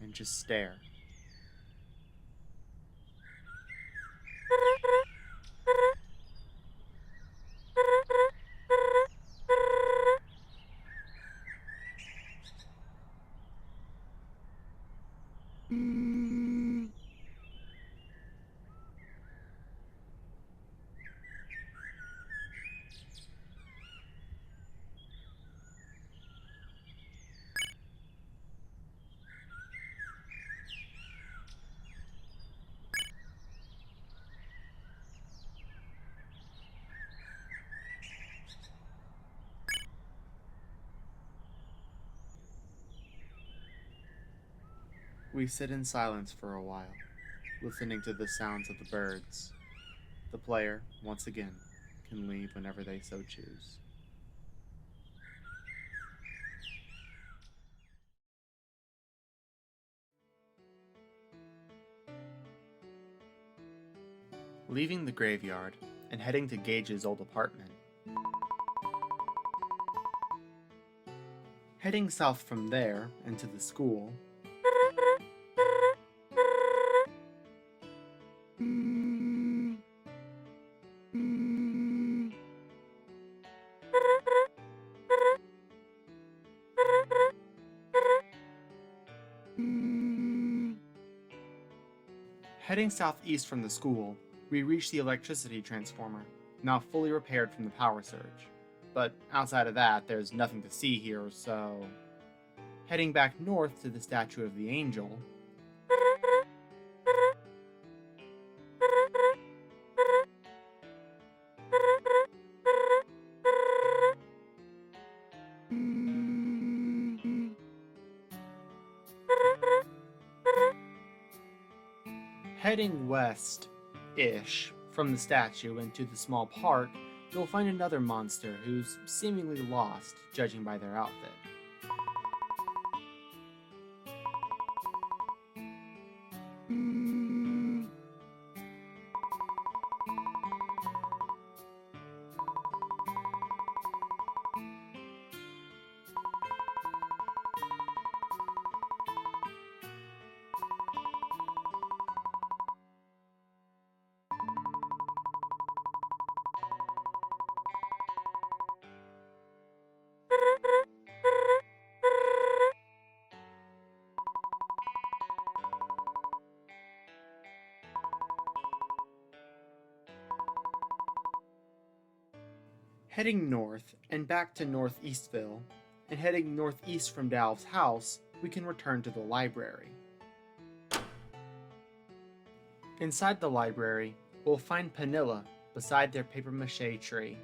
and just stare. We sit in silence for a while, listening to the sounds of the birds. The player, once again, can leave whenever they so choose. Leaving the graveyard and heading to Gage's old apartment. Heading south from there into the school. Heading southeast from the school, we reach the electricity transformer, now fully repaired from the power surge. But outside of that, there's nothing to see here, so... Heading back north to the statue of the angel... Heading west-ish from the statue into the small park, you'll find another monster who's seemingly lost, judging by their outfit. Heading north and back to Northeastville, and heading northeast from Dalv's house, we can return to the library. Inside the library, we'll find Panilla beside their papier-mâché tree.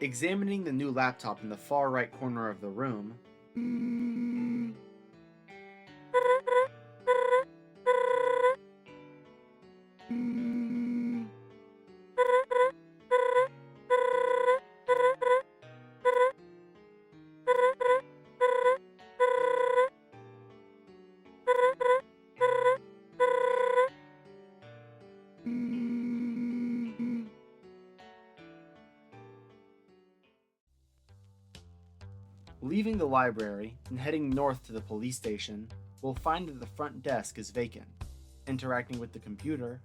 Examining the new laptop in the far right corner of the room, Leaving the library and heading north to the police station, we'll find that the front desk is vacant. Interacting with the computer,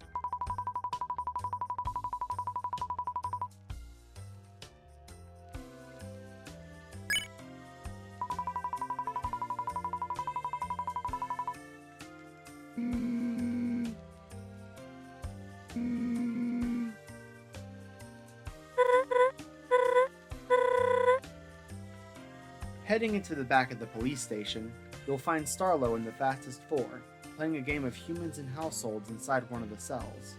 heading into the back of the police station, you'll find Starlo in the Fastest Four, playing a game of humans and households inside one of the cells.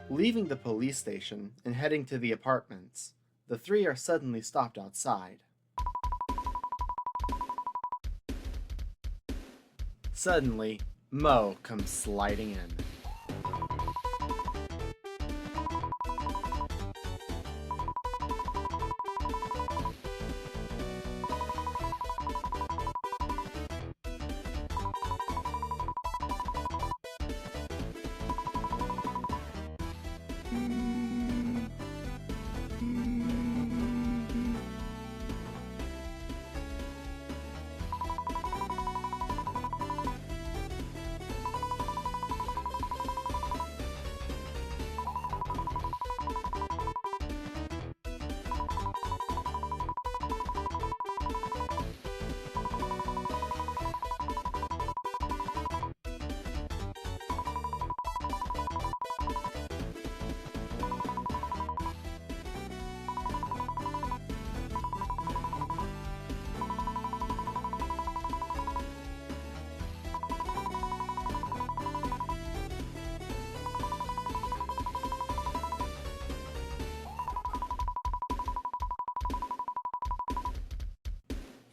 Leaving the police station and heading to the apartments, the three are suddenly stopped outside. Suddenly, Mo comes sliding in.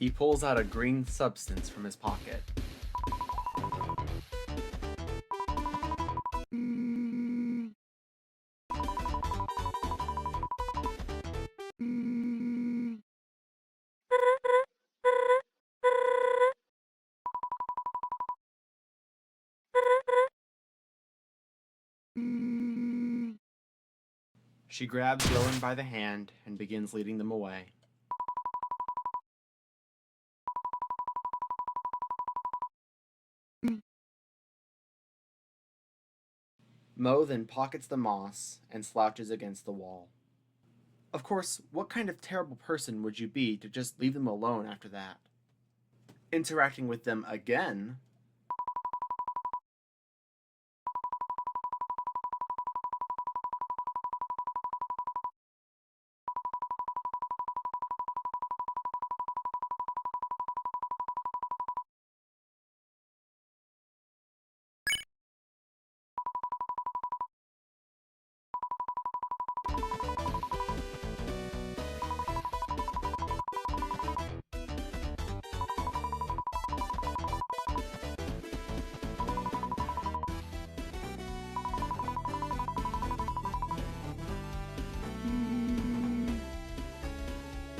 He pulls out a green substance from his pocket. She grabs Dylan by the hand and begins leading them away. Mo then pockets the moss and slouches against the wall. Of course, what kind of terrible person would you be to just leave them alone after that? Interacting with them again,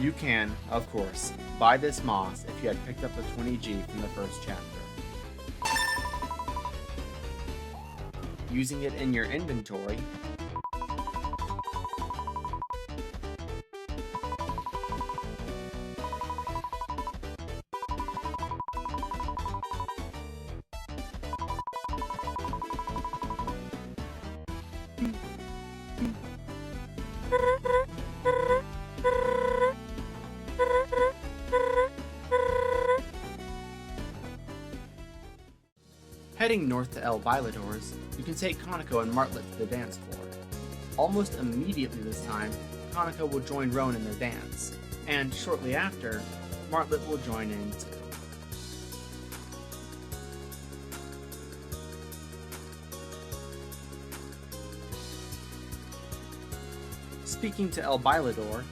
You can, of course, buy this moss if you had picked up the 20G from the first chapter. Using it in your inventory, heading north to Bailador's, you can take Konako and Martlet to the dance floor. Almost immediately this time, Konako will join Roan in their dance, and shortly after, Martlet will join in too. Speaking to Bailador,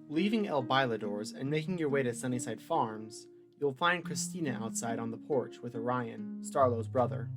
leaving Bailador's and making your way to Sunnyside Farms, you'll find Christina outside on the porch with Orion, Starlow's brother.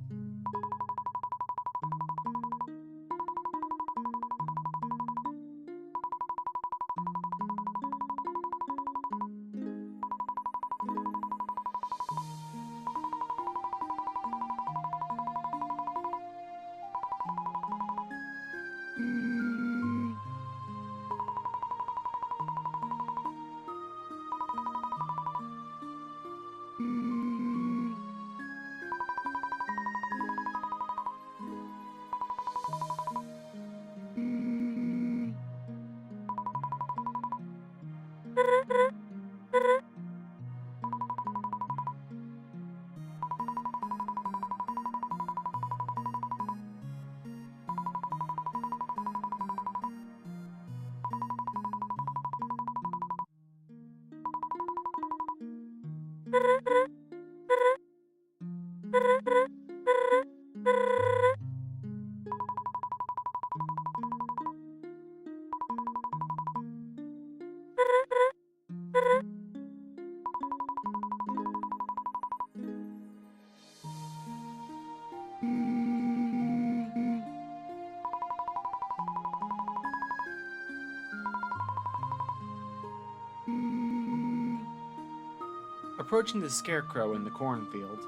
Approaching the scarecrow in the cornfield,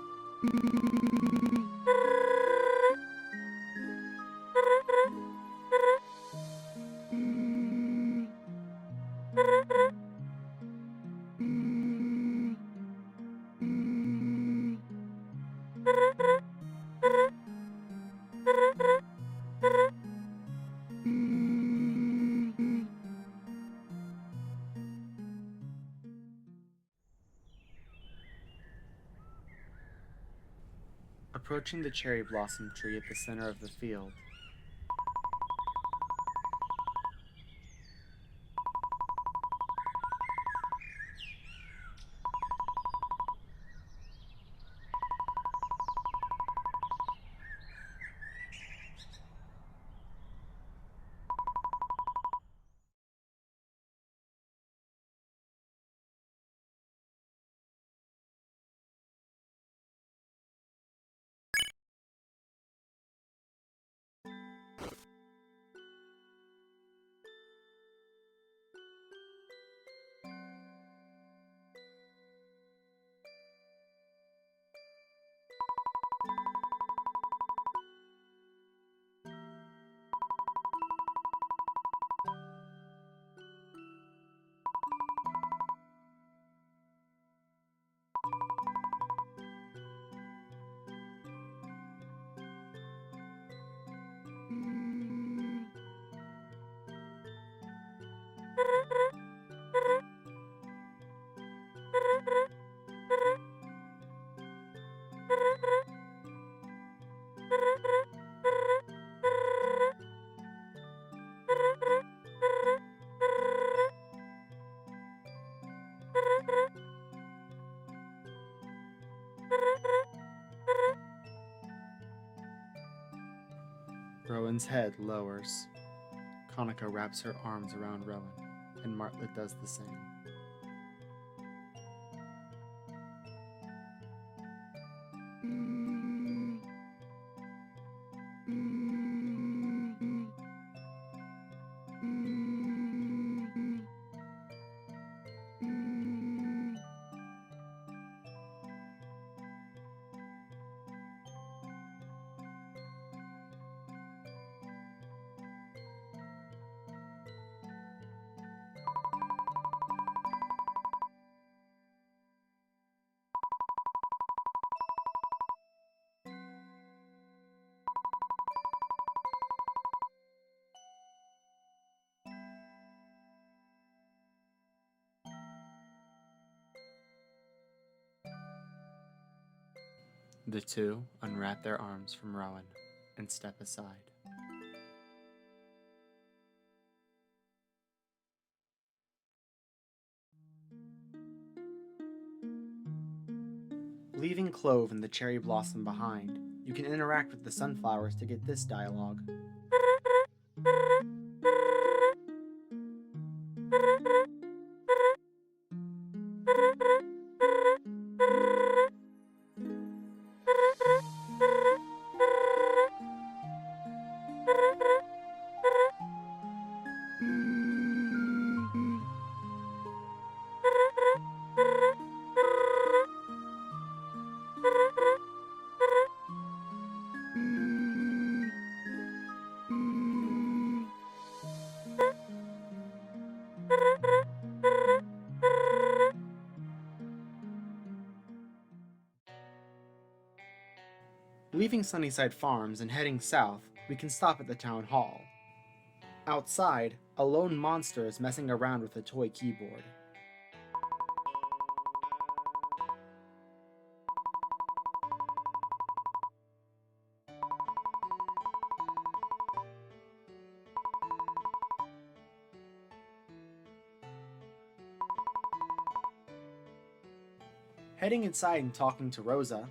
approaching the cherry blossom tree at the center of the field. Rowan's head lowers. Konica wraps her arms around Rowan, and Martlet does the same. The two unwrap their arms from Rowan and step aside. Leaving Clove and the cherry blossom behind, you can interact with the sunflowers to get this dialogue. Leaving Sunnyside Farms and heading south, we can stop at the town hall. Outside, a lone monster is messing around with a toy keyboard. Heading inside and talking to Rosa,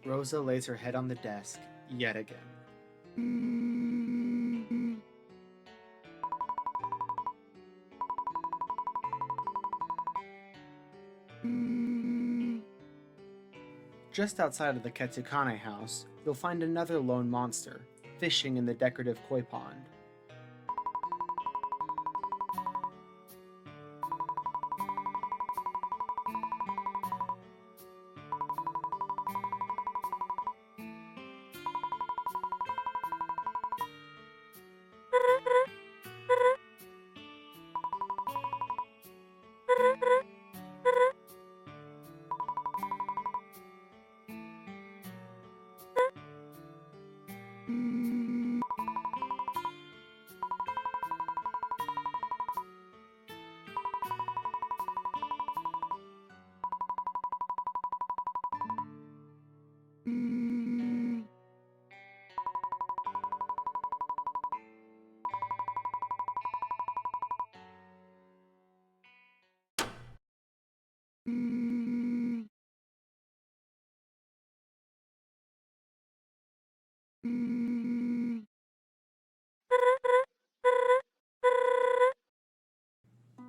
Rosa lays her head on the desk yet again. Just outside of the Ketsukane house, you'll find another lone monster, fishing in the decorative koi pond.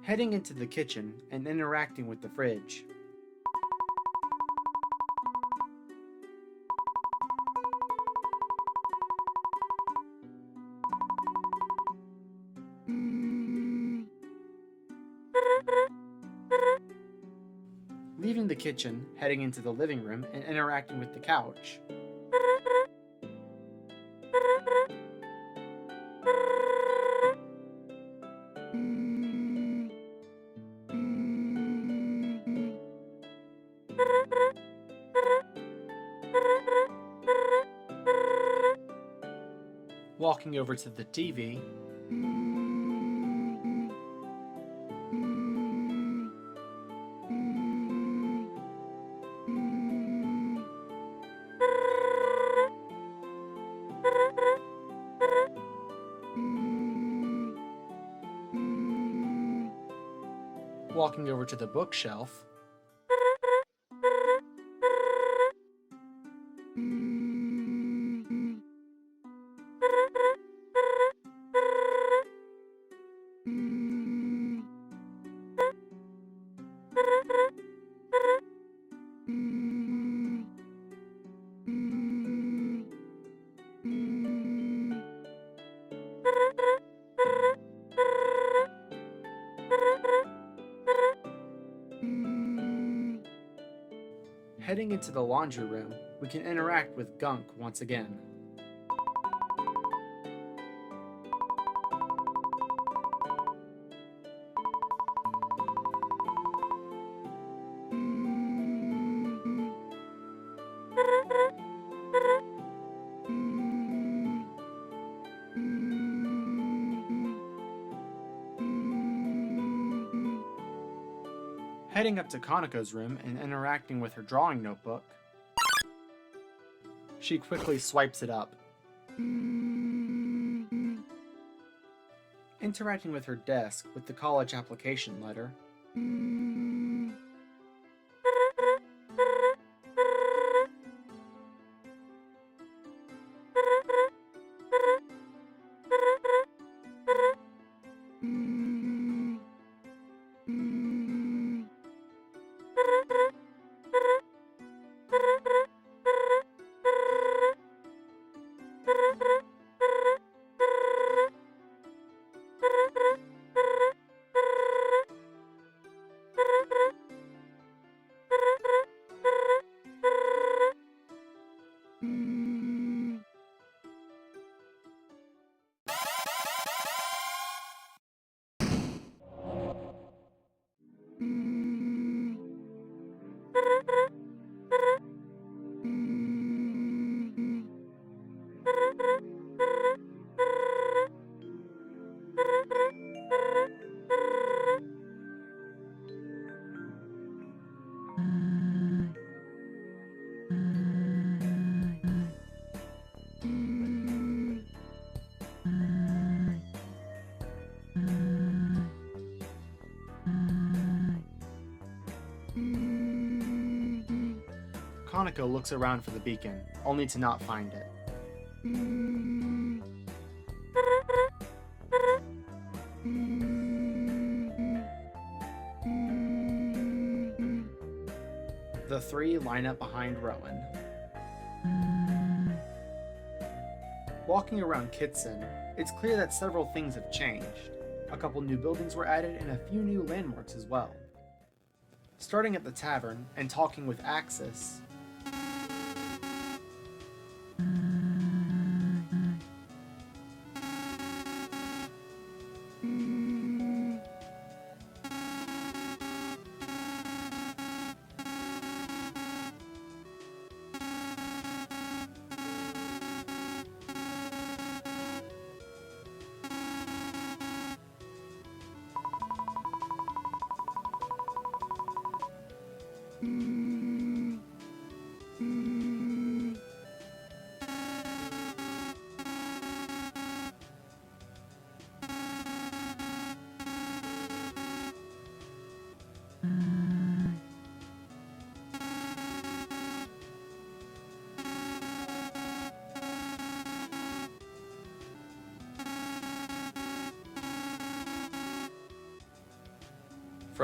Heading into the kitchen and interacting with the fridge. Leaving the kitchen, heading into the living room and interacting with the couch. Walking over to the TV, walking over to the bookshelf, heading into the laundry room, we can interact with Gunk once again. Heading up to Kaneko's room and interacting with her drawing notebook, she quickly swipes it up. Interacting with her desk with the college application letter, Kaneko looks around for the beacon, only to not find it. The three line up behind Rowan. Walking around Kitson, it's clear that several things have changed. A couple new buildings were added and a few new landmarks as well. Starting at the tavern and talking with Axis,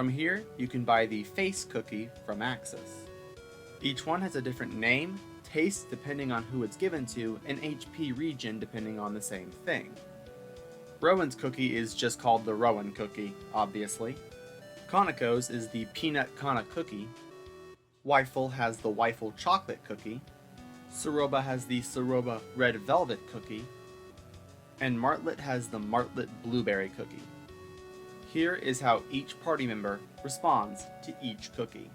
from here, you can buy the face cookie from Axis. Each one has a different name, taste depending on who it's given to, and HP region depending on the same thing. Rowan's cookie is just called the Rowan cookie, obviously. Kaneko's is the Peanut Kana cookie. Weifel has the Weifel chocolate cookie. Ceroba has the Ceroba red velvet cookie. And Martlet has the Martlet blueberry cookie. Here is how each party member responds to each cookie.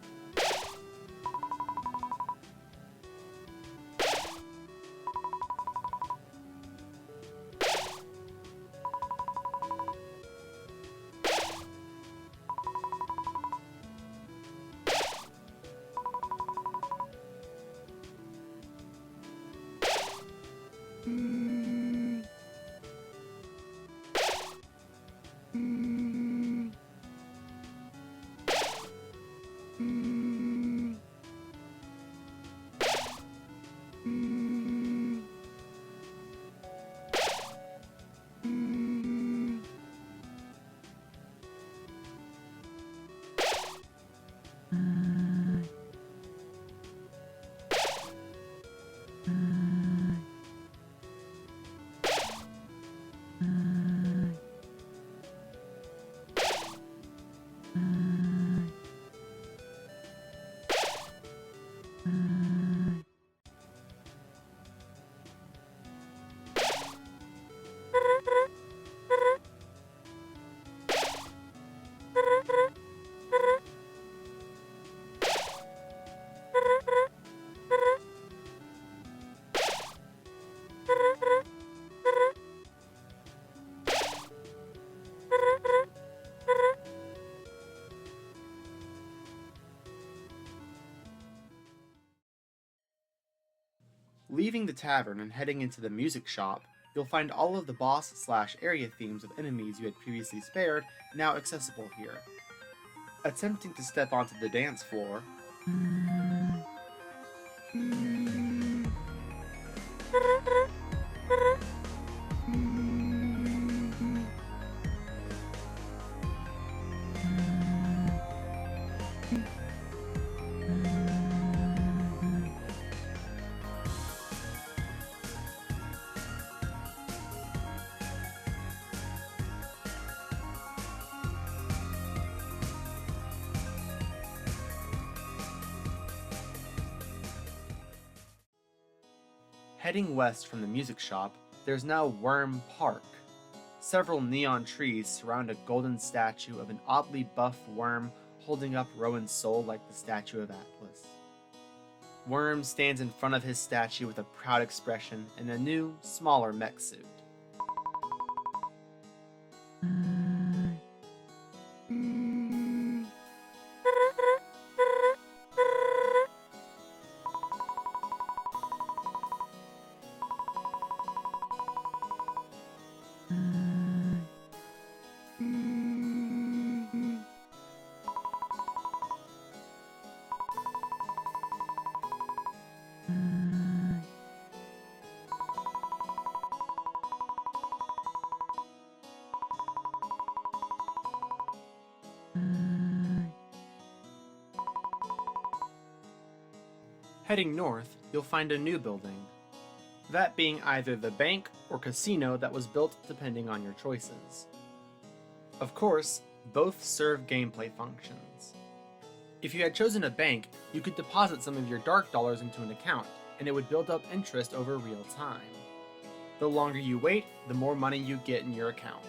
Leaving the tavern and heading into the music shop, you'll find all of the boss/area themes of enemies you had previously spared now accessible here. Attempting to step onto the dance floor, heading west from the music shop, there's now Worm Park. Several neon trees surround a golden statue of an oddly buff worm holding up Rowan's soul like the statue of Atlas. Worm stands in front of his statue with a proud expression in a new, smaller mech suit. Heading north, you'll find a new building. That being either the bank or casino that was built depending on your choices. Of course, both serve gameplay functions. If you had chosen a bank, you could deposit some of your dark dollars into an account, and it would build up interest over real time. The longer you wait, the more money you get in your account.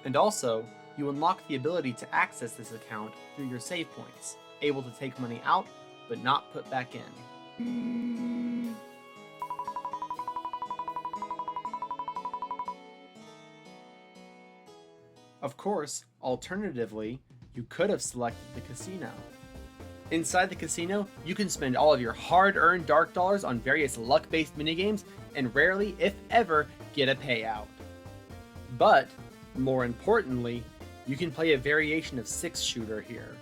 And also, you unlock the ability to access this account through your save points, able to take money out, but not put back in. Of course, alternatively, you could have selected the casino. Inside the casino, you can spend all of your hard-earned dark dollars on various luck-based minigames and rarely, if ever, get a payout. But, more importantly, you can play a variation of 6-shooter here,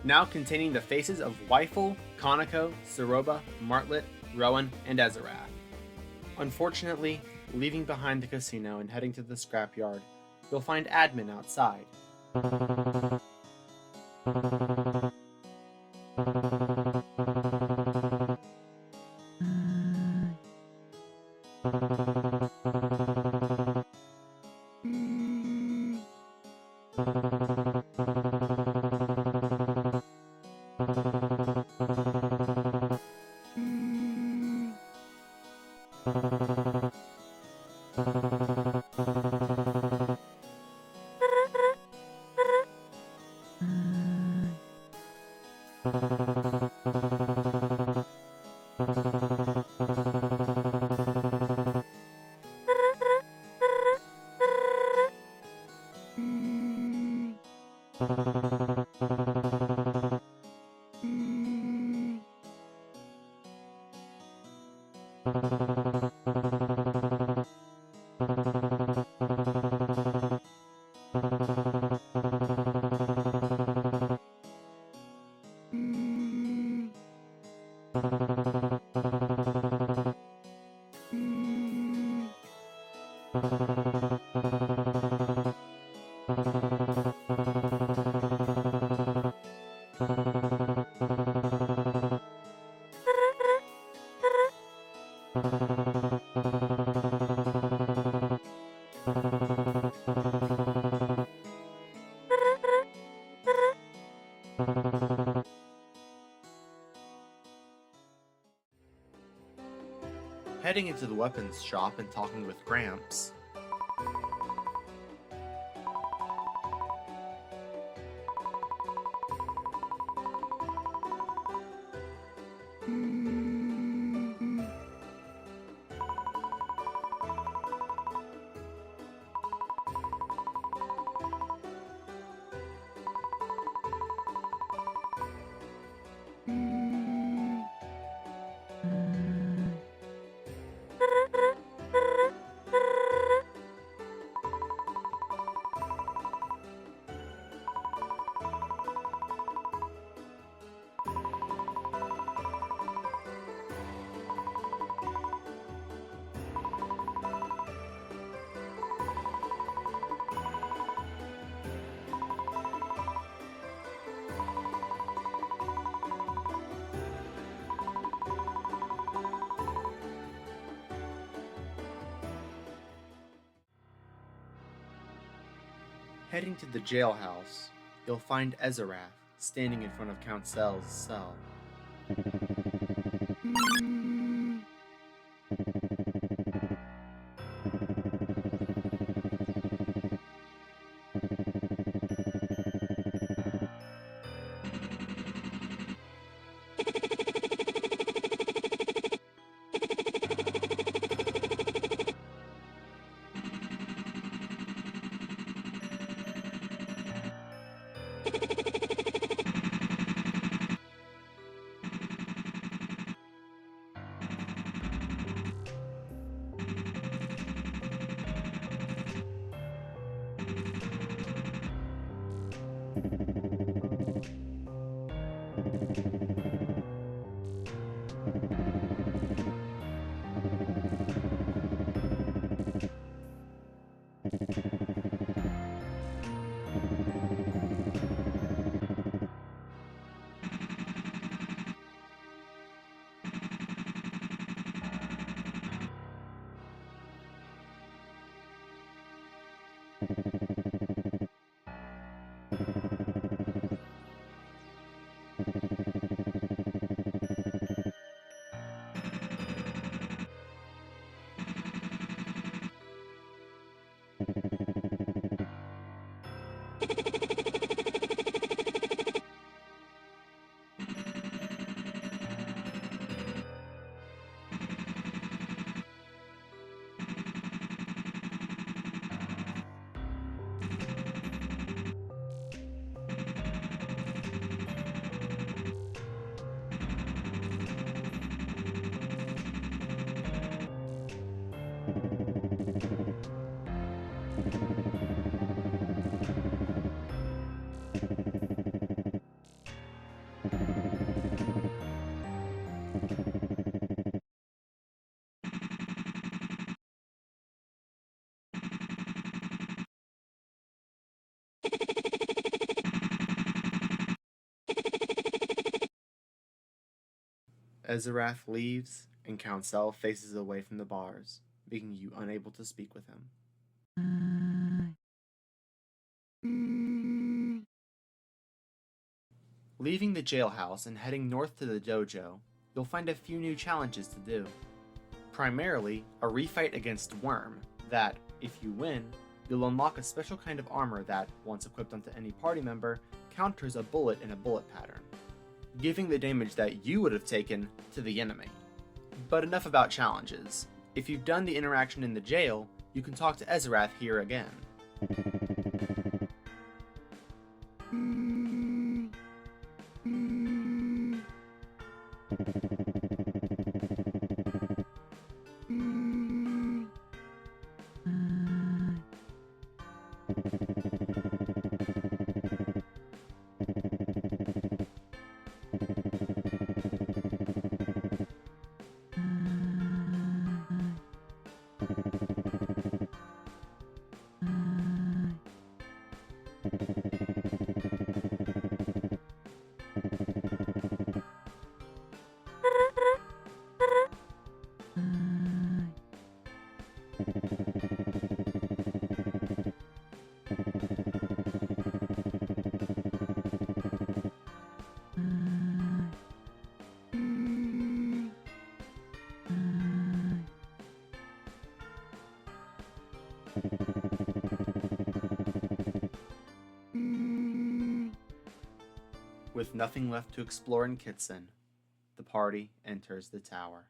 now containing the faces of Weifel, Konako, Ceroba, Martlet, Rowan, and Ezerath. Unfortunately, leaving behind the casino and heading to the scrapyard, you'll find admin outside. Heading into the weapons shop and talking with Gramps. Heading to the jailhouse, you'll find Ezerath standing in front of Count Cell's cell. Ezerath leaves, and Count Cell faces away from the bars, making you unable to speak with him. Leaving the jailhouse and heading north to the dojo, you'll find a few new challenges to do. Primarily, a refight against Worm that, if you win, you'll unlock a special kind of armor that, once equipped onto any party member, counters a bullet in a bullet pattern, giving the damage that you would have taken to the enemy. But enough about challenges. If you've done the interaction in the jail, you can talk to Ezerath here again. With nothing left to explore in Kitson, the party enters the tower.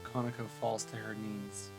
Konako falls to her knees.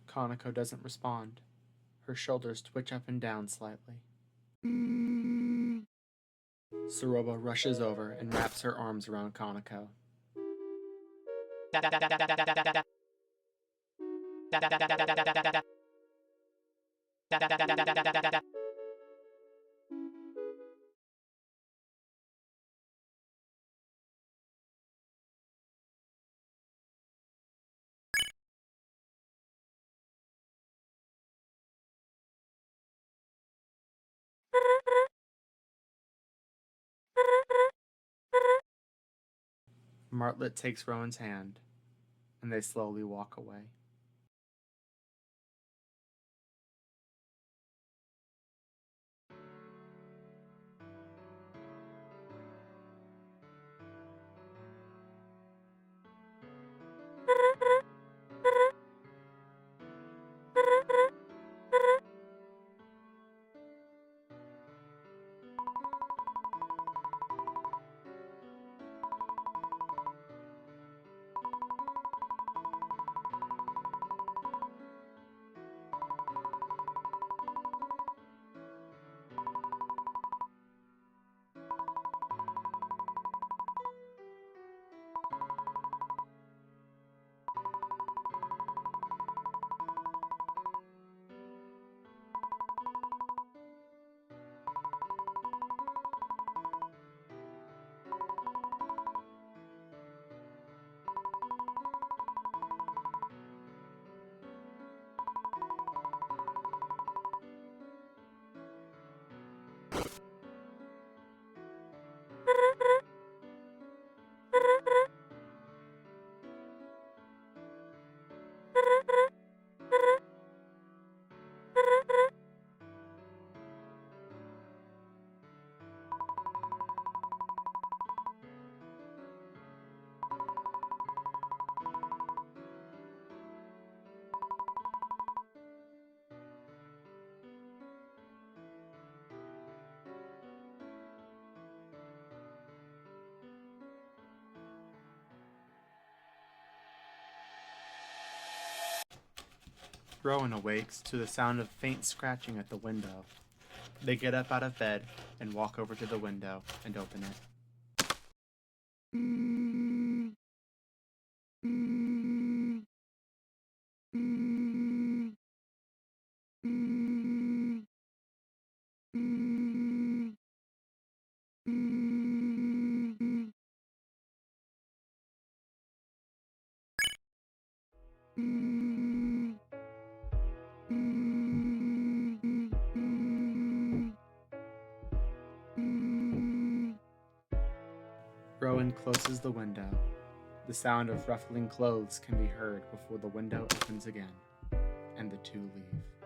Kanako doesn't respond. Her shoulders twitch up and down slightly. Ceroba rushes over and wraps her arms around Kanako. Martlet takes Rowan's hand, and they slowly walk away. Rowan awakes to the sound of faint scratching at the window. They get up out of bed and walk over to the window and open it. Rowan closes the window. The sound of ruffling clothes can be heard before the window opens again, and the two leave.